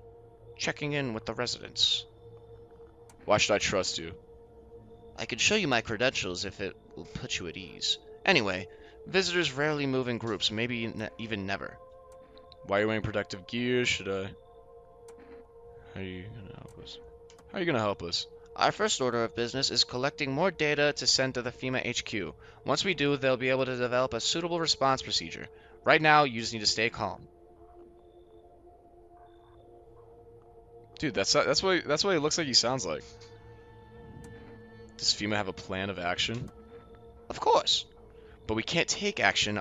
checking in with the residents. Why should I trust you? I could show you my credentials if it will put you at ease. Anyway, visitors rarely move in groups, maybe even never. Why are you wearing protective gear? Should I? How are you gonna help us? How are you gonna help us? Our first order of business is collecting more data to send to the FEMA HQ. Once we do, they'll be able to develop a suitable response procedure. Right now, you just need to stay calm. Dude, that's what it looks like he sounds like. Does FEMA have a plan of action? Of course. But we can't action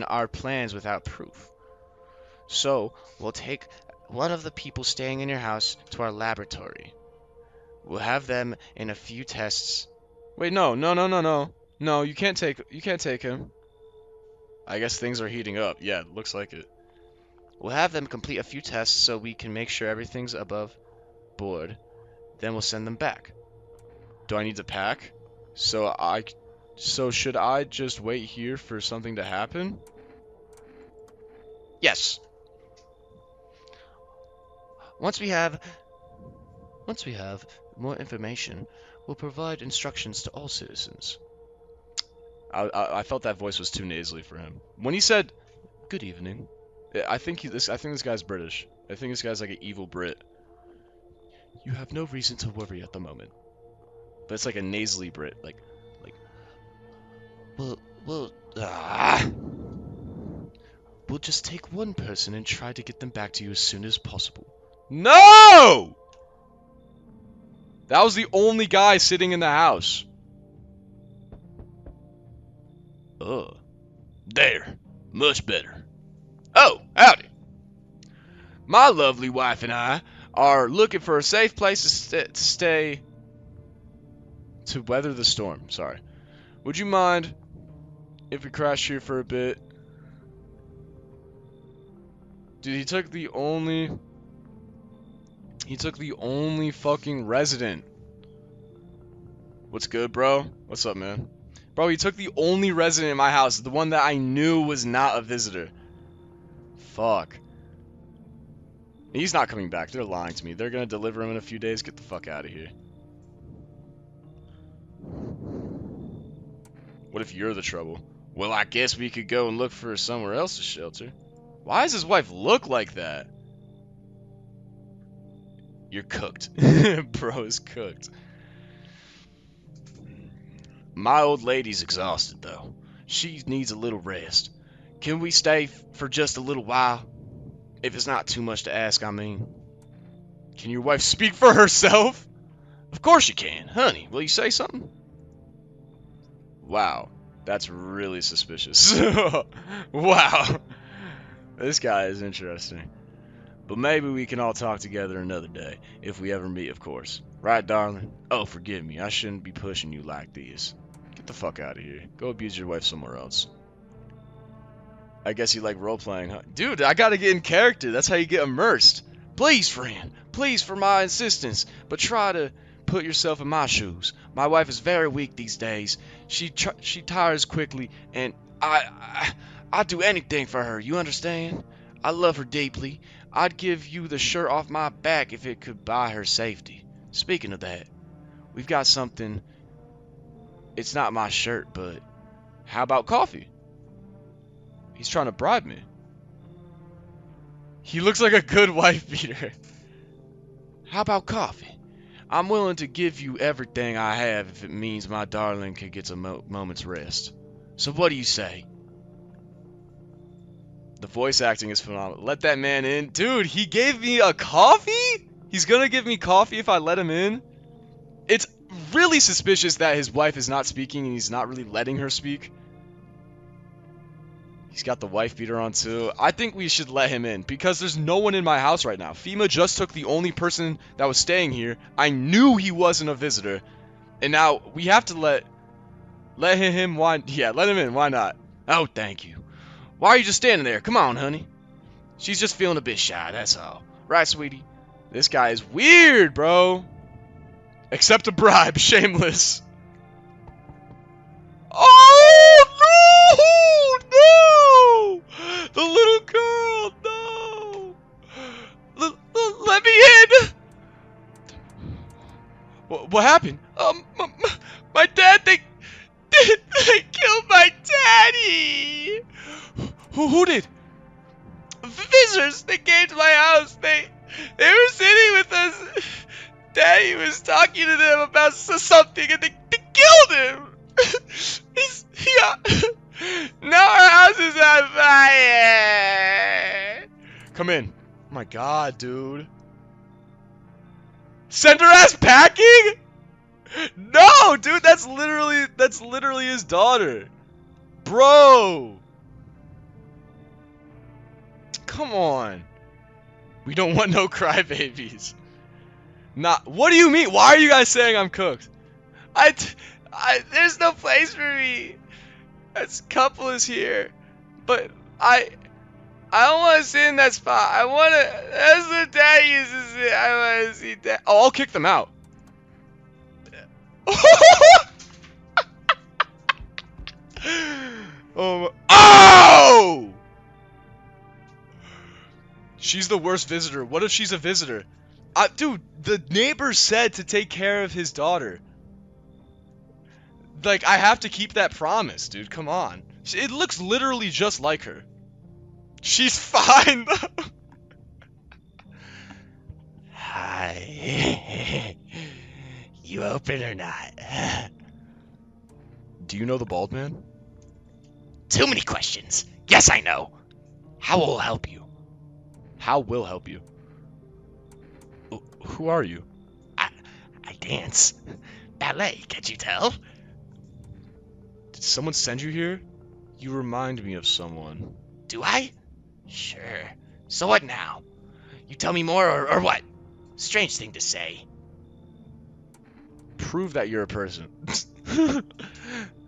our plans without proof. So, we'll take one of the people staying in your house to our laboratory. We'll have them in a few tests. Wait, no. No, you can't take him. I guess things are heating up. Yeah, it looks like it. We'll have them complete a few tests so we can make sure everything's above board. Then we'll send them back. Do I need to pack? So should I just wait here for something to happen? Yes. Once we have more information, we'll provide instructions to all citizens. I felt that voice was too nasally for him. When he said, "Good evening," I think this guy's British. I think this guy's like an evil Brit. You have no reason to worry at the moment. But it's like a nasally Brit, like. We'll just take one person and try to get them back to you as soon as possible. No! That was the only guy sitting in the house. There. Much better. Oh, howdy. My lovely wife and I are looking for a safe place to stay. To weather the storm, sorry. Would you mind if we crash here for a bit? Dude, he took the only fucking resident. What's good, bro? What's up, man? Bro, he took the only resident in my house, the one that I knew was not a visitor. Fuck. He's not coming back. They're lying to me. They're gonna deliver him in a few days. Get the fuck out of here. What if you're the trouble? Well, I guess we could go and look for somewhere else to shelter. Why does his wife look like that? You're cooked. Bro is cooked. My old lady's exhausted, though. She needs a little rest. Can we stay for just a little while? If it's not too much to ask, I mean. Can your wife speak for herself? Of course you can. Honey, will you say something? Wow. That's really suspicious. Wow. This guy is interesting. But maybe we can all talk together another day, if we ever meet, of course. Right, darling? Oh, forgive me. I shouldn't be pushing you like this. Get the fuck out of here. Go abuse your wife somewhere else. I guess you like role-playing, huh? Dude, I gotta get in character. That's how you get immersed. Please, friend. Please, for my insistence. But try to put yourself in my shoes. My wife is very weak these days. She tires quickly, and I'd do anything for her, you understand? I love her deeply. I'd give you the shirt off my back if it could buy her safety. Speaking of that, we've got something. It's not my shirt, but how about coffee? He's trying to bribe me. He looks like a good wife beater. How about coffee? I'm willing to give you everything I have if it means my darling could get a moment's rest. So what do you say? The voice acting is phenomenal. Let that man in. Dude, he gave me a coffee? He's gonna give me coffee if I let him in? It's really suspicious that his wife is not speaking and he's not really letting her speak. He's got the wife beater on too. I think we should let him in because there's no one in my house right now. FEMA just took the only person that was staying here. I knew he wasn't a visitor. And now we have to let him let him in. Why not? Oh, thank you. Why are you just standing there? Come on, honey. She's just feeling a bit shy, that's all. Right, sweetie? This guy is weird, bro. Accept a bribe, shameless. Oh, no! The little girl, no! Let me in! What happened? My dad, they killed my daddy. Who did? Visitors, they came to my house. They were sitting with us. Daddy was talking to them about something, and they killed him. Now our house is on fire. Come in. Oh my god, dude. Send her ass packing? No, dude, that's literally his daughter. Bro. Come on. We don't want no crybabies. Nah, what do you mean? Why are you guys saying I'm cooked? There's no place for me. This couple is here. But I don't want to sit in that spot. That's where Dad used to sit. I want to see Dad. Oh, I'll kick them out. Oh! She's the worst visitor. What if she's a visitor? Dude, the neighbor said to take care of his daughter. Like, I have to keep that promise, dude. Come on. It looks literally just like her. She's fine, though. Hi. You open or not? Do you know the bald man? Too many questions. Yes, I know. How will help you? How will help you? Who are you? I dance. Ballet, can't you tell? Did someone send you here? You remind me of someone. Do I? Sure. So what now? You tell me more or what? Strange thing to say. Prove that you're a person.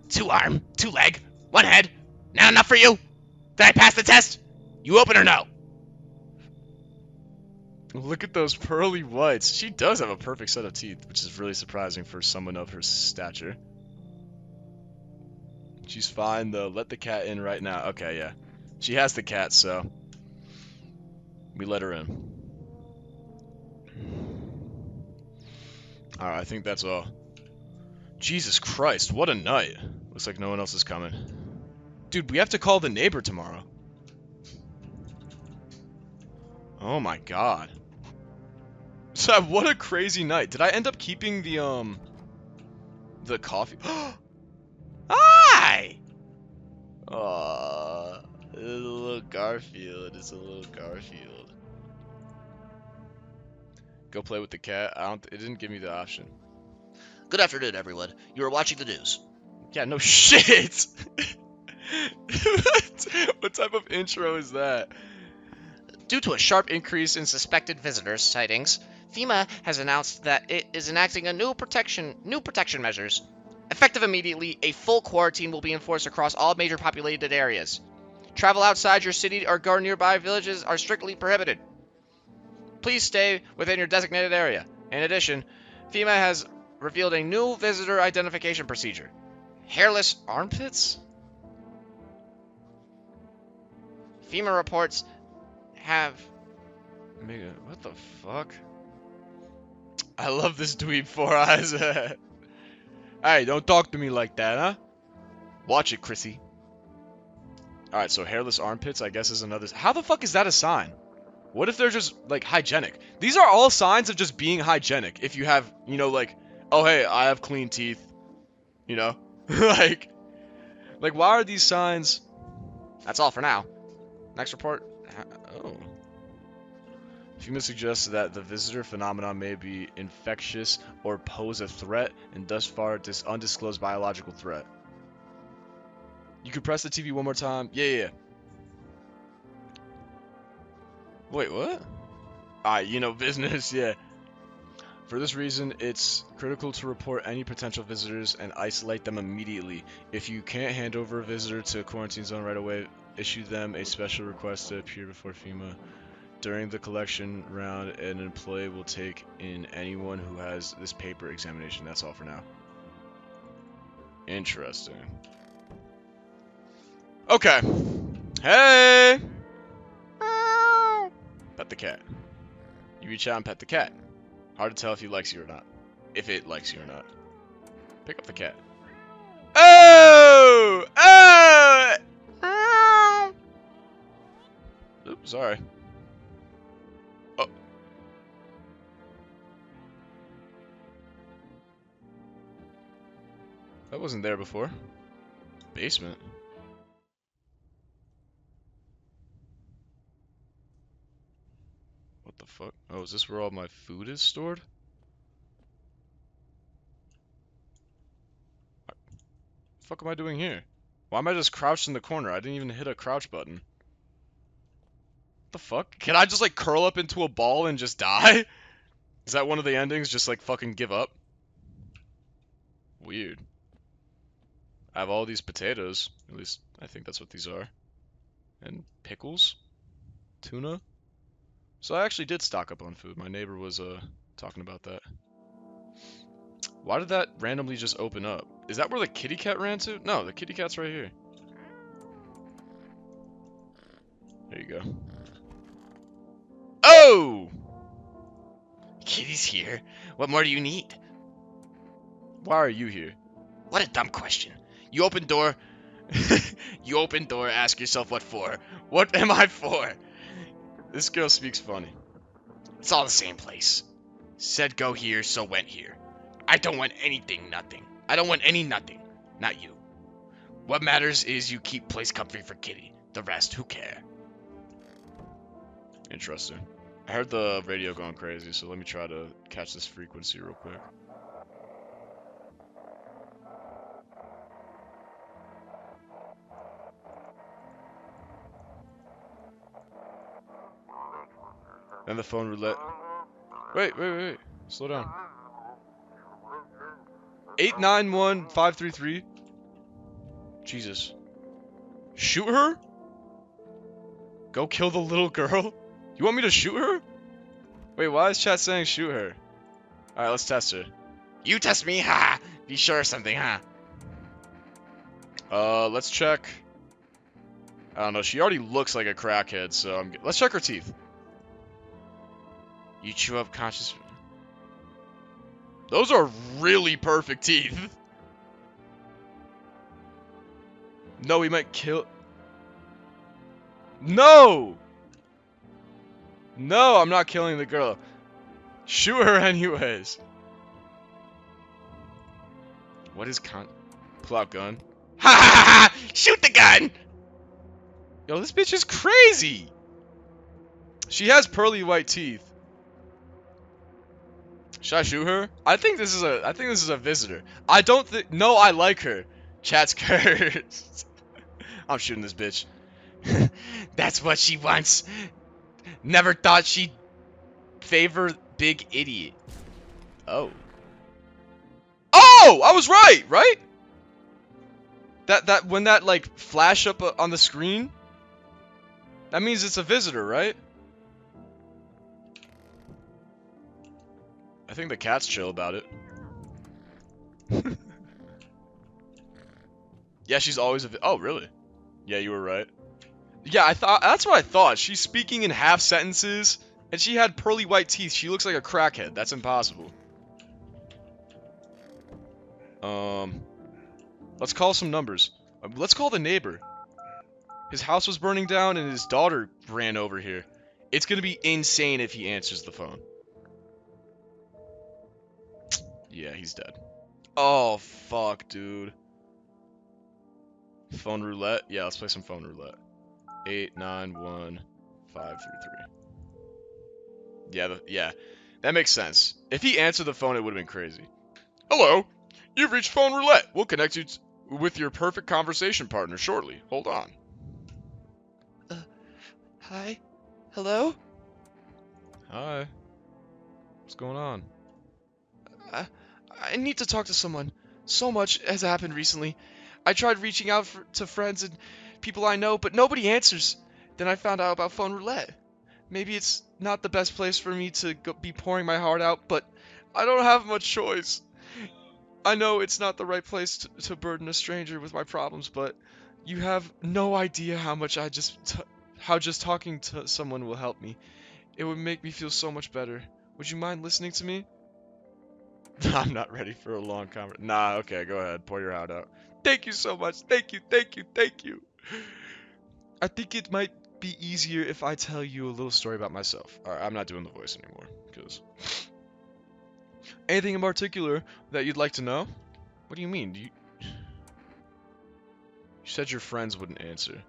2 arm, 2 leg, 1 head. Not enough for you? Did I pass the test? You open or no? Look at those pearly whites. She does have a perfect set of teeth, which is really surprising for someone of her stature. She's fine, though. Let the cat in right now. Okay, yeah. She has the cat, so we let her in. Alright, I think that's all. Jesus Christ, what a night. Looks like no one else is coming. Dude, we have to call the neighbor tomorrow. Oh my god. So what a crazy night. Did I end up keeping the coffee? Hi! Aww. It's a little Garfield. It's a little Garfield. Go play with the cat. It didn't give me the option. Good afternoon, everyone. You are watching the news. Yeah, no shit. What type of intro is that? Due to a sharp increase in suspected visitor sightings, FEMA has announced that it is enacting a new protection measures. Effective immediately, a full quarantine will be enforced across all major populated areas. Travel outside your city or go nearby villages are strictly prohibited. Please stay within your designated area. In addition, FEMA has revealed a new visitor identification procedure. Hairless armpits? FEMA reports have... Nigga, what the fuck? I love this dweeb 4 eyes. Hey, don't talk to me like that, huh? Watch it, Chrissy. Alright, so hairless armpits, I guess, is another... How the fuck is that a sign? What if they're just, like, hygienic? These are all signs of just being hygienic. If you have, you know, like, oh, hey, I have clean teeth. You know? like, why are these signs... That's all for now. Next report. Oh. FEMA suggests that the visitor phenomenon may be infectious or pose a threat, and thus far undisclosed biological threat. You could press the TV one more time. Yeah. Wait, what? You know business, yeah. For this reason, it's critical to report any potential visitors and isolate them immediately. If you can't hand over a visitor to a quarantine zone right away, issue them a special request to appear before FEMA. During the collection round, an employee will take in anyone who has this paper examination. That's all for now. Interesting. Okay. Hey! Pet the cat. You reach out and pet the cat. Hard to tell if he likes you or not. if it likes you or not. Pick up the cat. Oh! Oh! Oops, sorry. Oh. That wasn't there before. Basement. What the fuck? Oh, is this where all my food is stored? What the fuck am I doing here? Why am I just crouched in the corner? I didn't even hit a crouch button. What the fuck? Can I just like curl up into a ball and just die? Is that one of the endings? Just like fucking give up? Weird. I have all these potatoes. At least I think that's what these are. And pickles? Tuna? So I actually did stock up on food. My neighbor was talking about that. Why did that randomly just open up? Is that where the kitty cat ran to? No, the kitty cat's right here. There you go. Oh! Kitty's here. What more do you need? Why are you here? What a dumb question. You open door. You open door, ask yourself what for. What am I for? This girl speaks funny. It's all the same place. Said go here, so went here. I don't want anything, nothing. I don't want any nothing. Not you. What matters is you keep place comfy for Kitty. The rest, who care? Interesting. I heard the radio going crazy, so let me try to catch this frequency real quick. And the phone roulette. Wait. Slow down. 891533. Jesus. Shoot her? Go kill the little girl? You want me to shoot her? Wait, why is chat saying shoot her? Alright, let's test her. You test me, ha! Be sure of something, huh? Let's check. I don't know, she already looks like a crackhead, so let's check her teeth. You chew up conscious. Those are really perfect teeth. No, we might kill. No! No, I'm not killing the girl. Shoot her anyways. What is pull out gun? Ha ha ha! Shoot the gun! Yo, this bitch is crazy. She has pearly white teeth. Should I shoot her? I think this is a visitor. I don't think. No, I like her. Chat's cursed. I'm shooting this bitch. That's what she wants. Never thought she'd favor big idiot. Oh. Oh, I was right? That when that like flash up on the screen, that means it's a visitor, right? I think the cat's chill about it. Yeah, she's always oh, really? Yeah, you were right. Yeah, I thought that's what I thought. She's speaking in half sentences, and she had pearly white teeth. She looks like a crackhead. That's impossible. Let's call some numbers. Let's call the neighbor. His house was burning down, and his daughter ran over here. It's gonna be insane if he answers the phone. Yeah, he's dead. Oh, fuck, dude. Phone roulette? Yeah, let's play some phone roulette. 891533. Yeah, that makes sense. If he answered the phone, it would have been crazy. Hello, you've reached phone roulette. We'll connect you with your perfect conversation partner shortly. Hold on. Hi? Hello? Hi. What's going on? I need to talk to someone. So much has happened recently. I tried reaching out to friends and people I know, but nobody answers. Then I found out about phone roulette. Maybe it's not the best place for me to be pouring my heart out, but I don't have much choice. I know it's not the right place to burden a stranger with my problems, but you have no idea how much how just talking to someone will help me. It would make me feel so much better. Would you mind listening to me? I'm not ready for a long conversation. Nah, okay, go ahead. Pour your heart out. Thank you so much. Thank you, thank you, thank you. I think it might be easier if I tell you a little story about myself. Alright, I'm not doing the voice anymore, because... Anything in particular that you'd like to know? What do you mean? You said your friends wouldn't answer.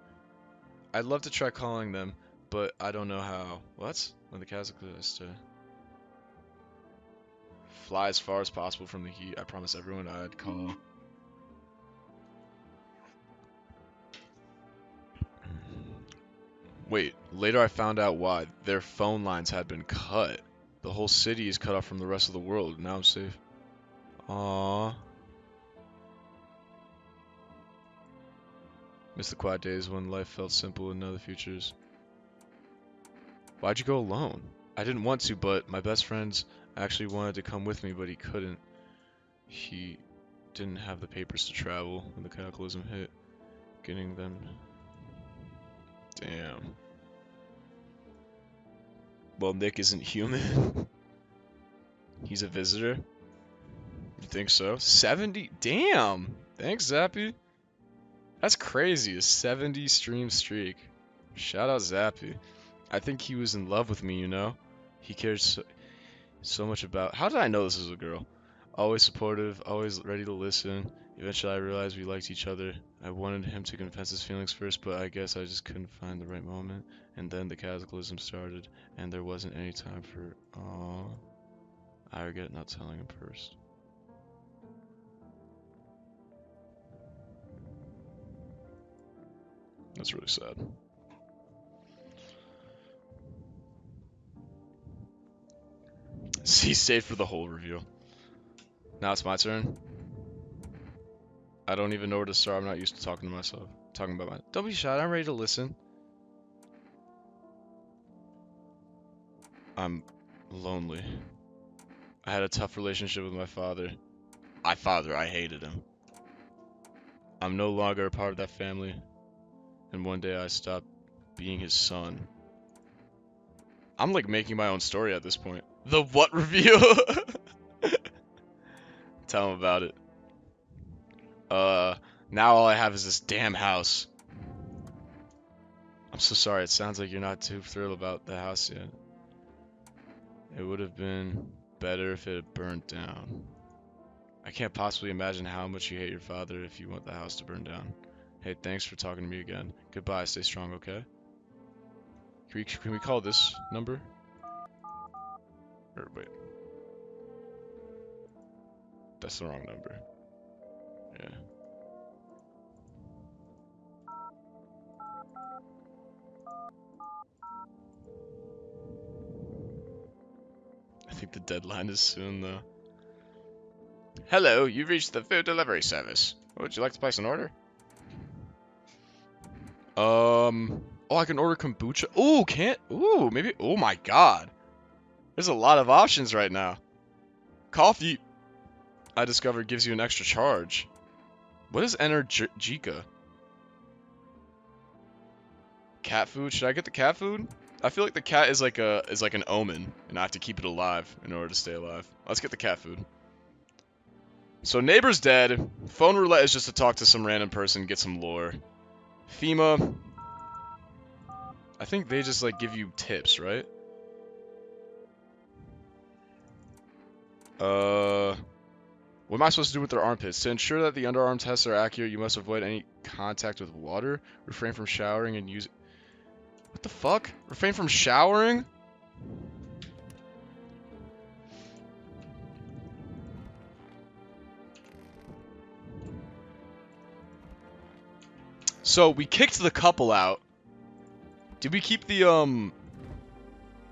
I'd love to try calling them, but I don't know how. What? When the cataclysm fly as far as possible from the heat. I promised everyone I'd call. Wait, later I found out why. Their phone lines had been cut. The whole city is cut off from the rest of the world. Now I'm safe. Aww. Miss the quiet days when life felt simple and no the futures. Why'd you go alone? I didn't want to, but my best friends actually wanted to come with me, but he couldn't. He didn't have the papers to travel when the cataclysm hit. Getting them... Damn. Well, Nick isn't human. He's a visitor. You think so? 70? Damn! Thanks, Zappy. That's crazy, a 70 stream streak. Shout out Zappy. I think he was in love with me, you know? He cared so much about... How did I know this was a girl? Always supportive, always ready to listen. Eventually I realized we liked each other. I wanted him to confess his feelings first, but I guess I just couldn't find the right moment. And then the cataclysm started, and there wasn't any time for... Aww. I regret not telling him first. That's really sad. See, stayed for the whole reveal. Now it's my turn. I don't even know where to start. I'm not used to talking to myself. Talking about my... Don't be shy. I'm ready to listen. I'm lonely. I had a tough relationship with my father. I hated him. I'm no longer a part of that family. And one day I stopped being his son. I'm like making my own story at this point. The what reveal? Tell him about it. Now all I have is this damn house. I'm so sorry, it sounds like you're not too thrilled about the house yet. It would have been better if it had burnt down. I can't possibly imagine how much you hate your father if you want the house to burn down. Hey, thanks for talking to me again. Goodbye, stay strong, okay? Can we call this number? Or wait. That's the wrong number. Yeah. I think the deadline is soon, though. Hello, you've reached the food delivery service. Would you like to place an order? Oh, I can order kombucha. Ooh, can't. Ooh, maybe. Oh my god. There's a lot of options right now. Coffee, I discovered, gives you an extra charge. What is Energica? Cat food? Should I get the cat food? I feel like the cat is like an omen, and I have to keep it alive in order to stay alive. Let's get the cat food. So neighbor's dead. Phone roulette is just to talk to some random person, get some lore. FEMA. I think they just like give you tips, right? What am I supposed to do with their armpits? To ensure that the underarm tests are accurate, you must avoid any contact with water, refrain from showering, and use... What the fuck? Refrain from showering? So, we kicked the couple out. Did we keep the,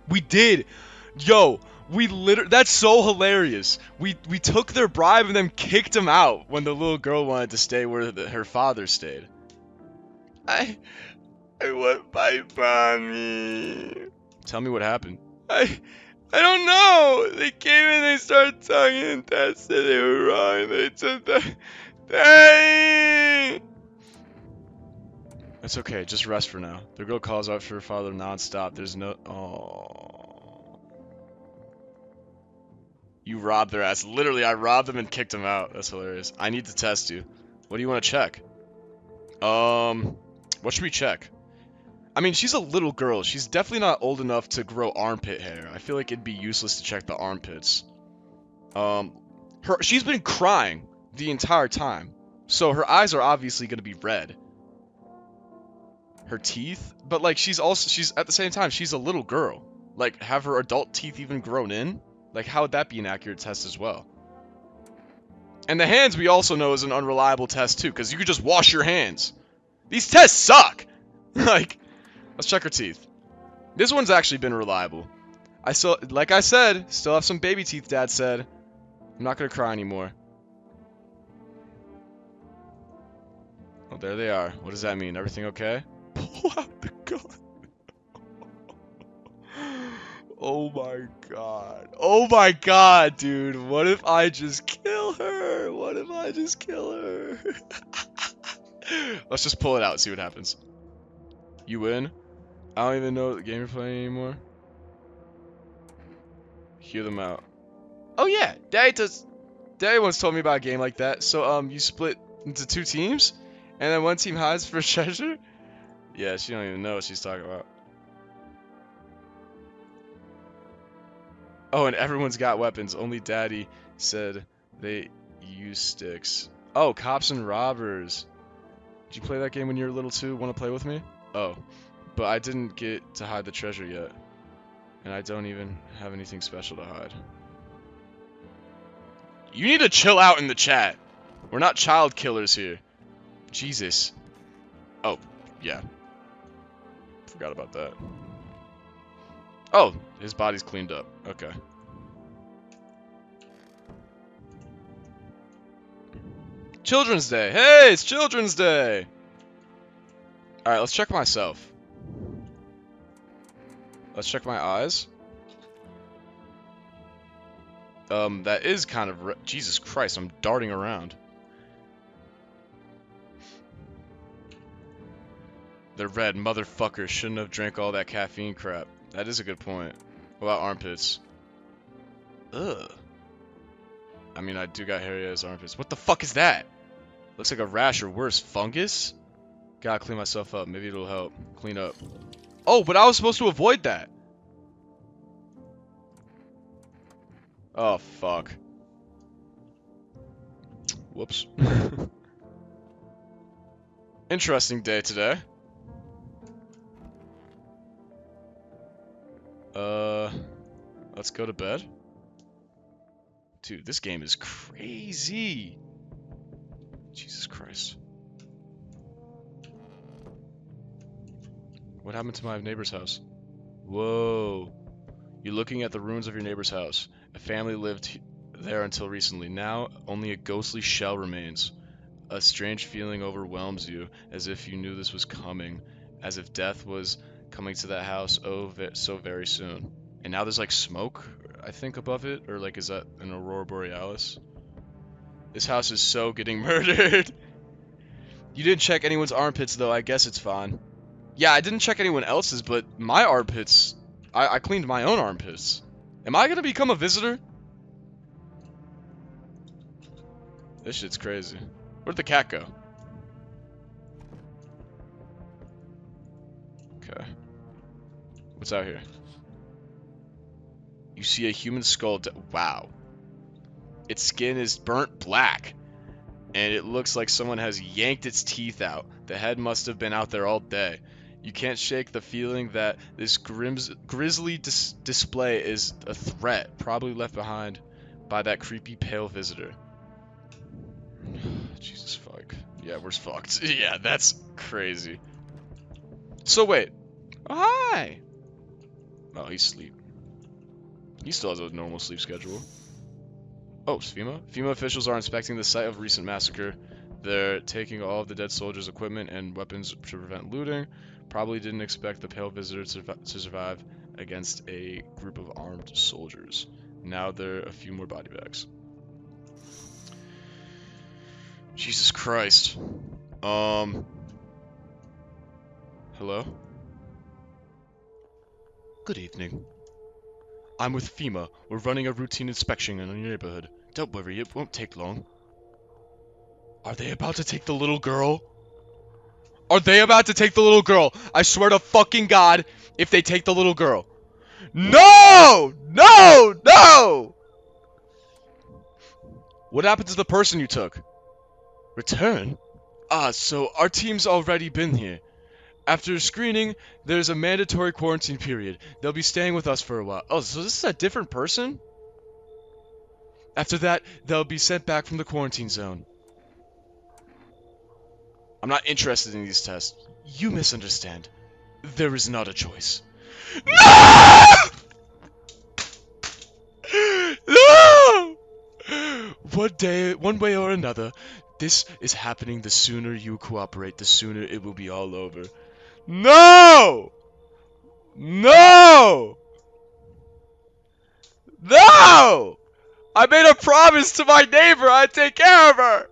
We did! Yo! We literally, that's so hilarious. We took their bribe and then kicked them out when the little girl wanted to stay where her father stayed. I want my mommy. Tell me what happened. I don't know. They came in, they started talking, and Dad said they were wrong. They said that. Hey! It's okay. Just rest for now. The girl calls out for her father nonstop. There's no. Oh. You robbed their ass. Literally, I robbed them and kicked them out. That's hilarious. I need to test you. What do you want to check? What should we check? I mean, she's a little girl. She's definitely not old enough to grow armpit hair. I feel like it'd be useless to check the armpits. She's been crying the entire time. So her eyes are obviously going to be red. Her teeth, but like she's at the same time, she's a little girl. Like, have her adult teeth even grown in? Like, how would that be an accurate test as well? And the hands we also know is an unreliable test too, because you could just wash your hands. These tests suck! Like, let's check her teeth. This one's actually been reliable. Like I said, still have some baby teeth, Dad said. I'm not gonna cry anymore. Oh, there they are. What does that mean? Everything okay? Pull out the gun. Oh my god. Oh my god, dude. What if I just kill her? What if I just kill her? Let's just pull it out and see what happens. You win? I don't even know what game you're playing anymore. Hear them out. Oh yeah, Daddy once told me about a game like that. So you split into 2 teams, and then one team hides for treasure. Yeah, she don't even know what she's talking about. Oh, and everyone's got weapons. Only Daddy said they use sticks. Oh, cops and robbers. Did you play that game when you were little too? Want to play with me? Oh, but I didn't get to hide the treasure yet. And I don't even have anything special to hide. You need to chill out in the chat. We're not child killers here. Jesus. Oh, yeah. Forgot about that. Oh, his body's cleaned up. Okay. Children's Day. Hey, it's Children's Day. All right, let's check myself. Let's check my eyes. That is kind of Jesus Christ, I'm darting around. They're red, motherfucker. Shouldn't have drank all that caffeine crap. That is a good point. What about armpits? Ugh. I mean, I do got hairy ass armpits. What the fuck is that? Looks like a rash or worse, fungus? Gotta clean myself up. Maybe it'll help. Clean up. Oh, but I was supposed to avoid that. Oh, fuck. Whoops. Interesting day today. Let's go to bed. Dude, this game is crazy. Jesus Christ. What happened to my neighbor's house? Whoa. You're looking at the ruins of your neighbor's house. A family lived there until recently. Now, only a ghostly shell remains. A strange feeling overwhelms you, as if you knew this was coming. As if death was coming to that house so very soon. And now there's like smoke, I think, above it. Or like, is that an aurora borealis? This house is so getting murdered. You didn't check anyone's armpits, though. I guess it's fine. Yeah, I didn't check anyone else's, but my armpits... I cleaned my own armpits. Am I gonna become a visitor? This shit's crazy. Where'd the cat go? Okay. What's out here? You see a human skull. Wow. Its skin is burnt black. And it looks like someone has yanked its teeth out. The head must have been out there all day. You can't shake the feeling that this grisly display is a threat, probably left behind by that creepy pale visitor. Jesus fuck. Yeah, we're fucked. Yeah, that's crazy. So wait. Oh, hi! Oh, he's asleep. He still has a normal sleep schedule. Oh, it's FEMA? FEMA officials are inspecting the site of recent massacre. They're taking all of the dead soldiers' equipment and weapons to prevent looting. Probably didn't expect the pale visitor to survive against a group of armed soldiers. Now there are a few more body bags. Jesus Christ. Hello? Good evening. I'm with FEMA. We're running a routine inspection in your neighborhood. Don't worry, it won't take long. Are they about to take the little girl? Are they about to take the little girl? I swear to fucking God, if they take the little girl. No! No! No! What happened to the person you took? Return? So our team's already been here. After screening, there's a mandatory quarantine period. They'll be staying with us for a while. Oh, so this is a different person? After that, they'll be sent back from the quarantine zone. I'm not interested in these tests. You misunderstand. There is not a choice. No! No! One way or another, this is happening. The sooner you cooperate, the sooner it will be all over. No! No! No! I made a promise to my neighbor I'd take care of her!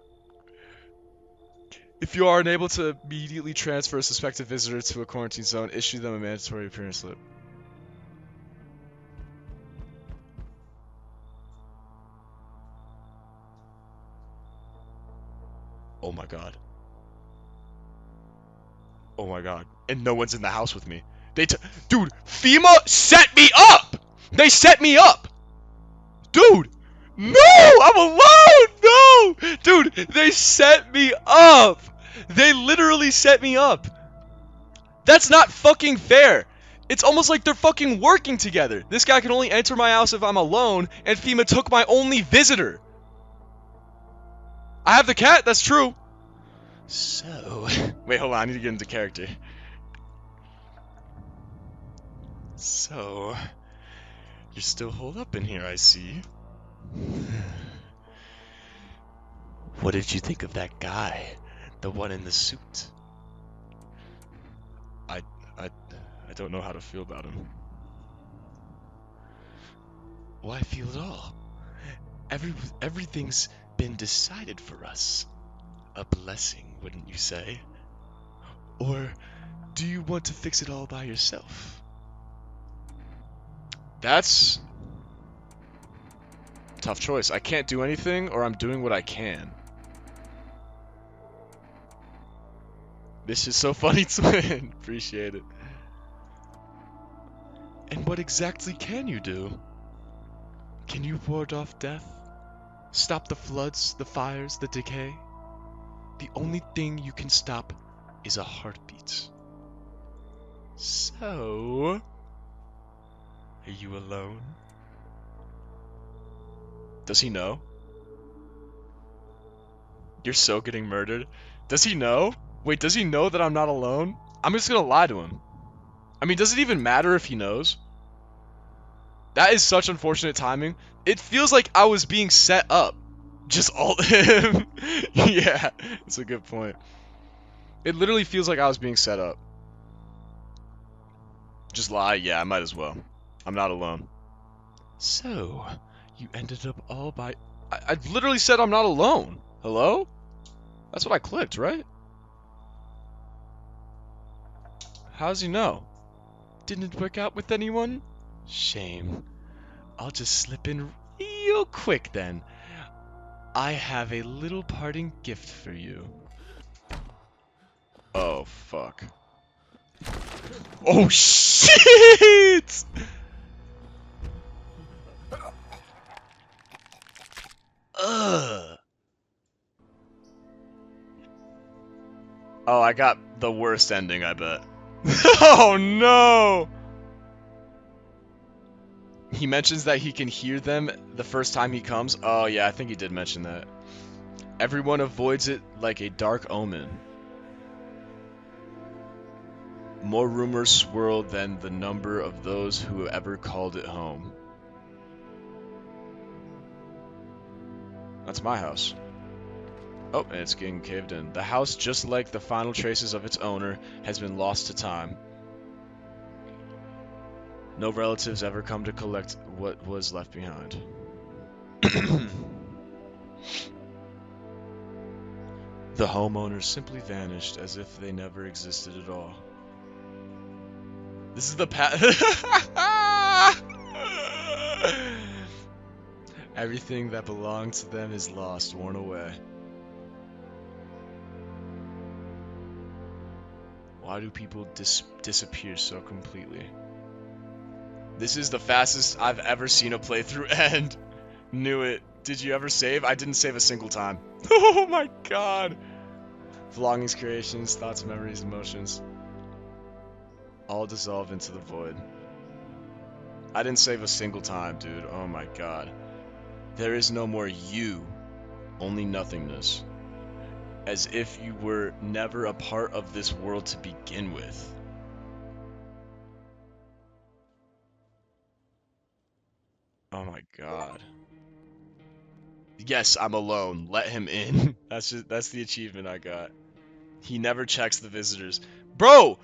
If you are unable to immediately transfer a suspected visitor to a quarantine zone, issue them a mandatory appearance slip. Oh my god. Oh my god. And no one's in the house with me. Dude, FEMA set me up! They set me up! Dude! No! I'm alone! No! Dude, they set me up! They literally set me up! That's not fucking fair! It's almost like they're fucking working together! This guy can only enter my house if I'm alone, and FEMA took my only visitor! I have the cat, that's true! So... Wait, hold on, I need to get into character. So... You're still holed up in here, I see. What did you think of that guy? The one in the suit? I don't know how to feel about him. Why feel at all? Everything's been decided for us. A blessing, wouldn't you say? Or do you want to fix it all by yourself? That's a tough choice. I can't do anything, or I'm doing what I can. This is so funny, twin. Appreciate it. And what exactly can you do? Can you ward off death? Stop the floods, the fires, the decay? The only thing you can stop is a heartbeat. So... Are you alone? Does he know? You're so getting murdered. Does he know? Wait, does he know that I'm not alone? I'm just gonna lie to him. I mean, does it even matter if he knows? That is such unfortunate timing. It feels like I was being set up. Just alt him. Yeah, that's a good point. It literally feels like I was being set up. Just lie? Yeah, I might as well. I'm not alone. So, you ended up all by... I literally said I'm not alone. Hello? That's what I clicked, right? How does he know? Didn't work out with anyone? Shame. I'll just slip in real quick then. I have a little parting gift for you. Oh, fuck. Oh, shit! Ugh. Oh, I got the worst ending, I bet. Oh, no! He mentions that he can hear them the first time he comes. Oh, yeah, I think he did mention that. Everyone avoids it like a dark omen. More rumors swirl than the number of those who ever called it home. That's my house. Oh, and it's getting caved in. The house, just like the final traces of its owner, has been lost to time. No relatives ever come to collect what was left behind. The homeowners simply vanished as if they never existed at all. This is the Everything that belonged to them is lost, worn away. Why do people disappear so completely? This is the fastest I've ever seen a playthrough end. Knew it. Did you ever save? I didn't save a single time. Oh my god. Belongings, creations, thoughts, memories, emotions. All dissolve into the void. I didn't save a single time, dude. Oh my god. There is no more you, only nothingness. As if you were never a part of this world to begin with. Oh my god. Yes, I'm alone. Let him in. That's the achievement I got. He never checks the visitors. Bro,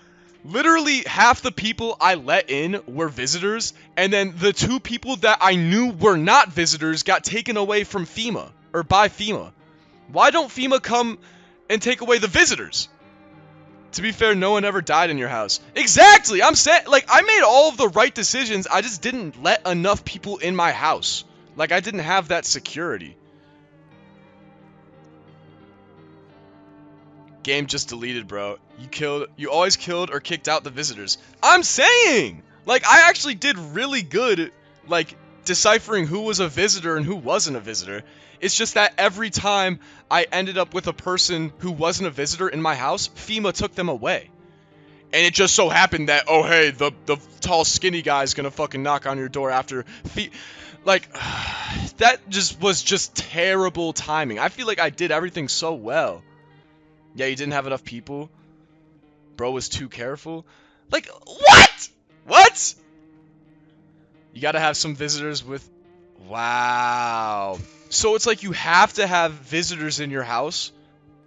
literally half the people I let in were visitors, and then the 2 people that I knew were not visitors got taken away from FEMA, or by FEMA. Why don't FEMA come and take away the visitors? To be fair, no one ever died in your house. Exactly! I'm saying, like, I made all of the right decisions, I just didn't let enough people in my house. Like, I didn't have that security. Game just deleted, bro. You always killed or kicked out the visitors. I'm saying! Like, I actually did really good, like, deciphering who was a visitor and who wasn't a visitor. It's just that every time I ended up with a person who wasn't a visitor in my house, FEMA took them away. And it just so happened that, oh hey, the tall skinny guy's gonna fucking knock on your door after like, that just was just terrible timing. I feel like I did everything so well. Yeah, you didn't have enough people. Bro was too careful. Like, what? What? You gotta have some visitors with... Wow. So it's like you have to have visitors in your house?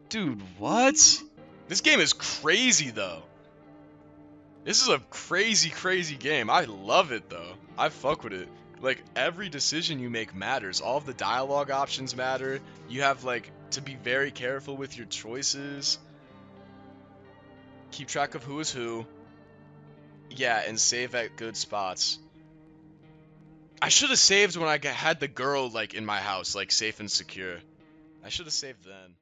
Dude, what? This game is crazy, though. This is a crazy, crazy game. I love it, though. I fuck with it. Like, every decision you make matters. All of the dialogue options matter. You have, like, to be very careful with your choices. Keep track of who is who. Yeah, and save at good spots. I should have saved when I had the girl, like, in my house, like, safe and secure. I should have saved then.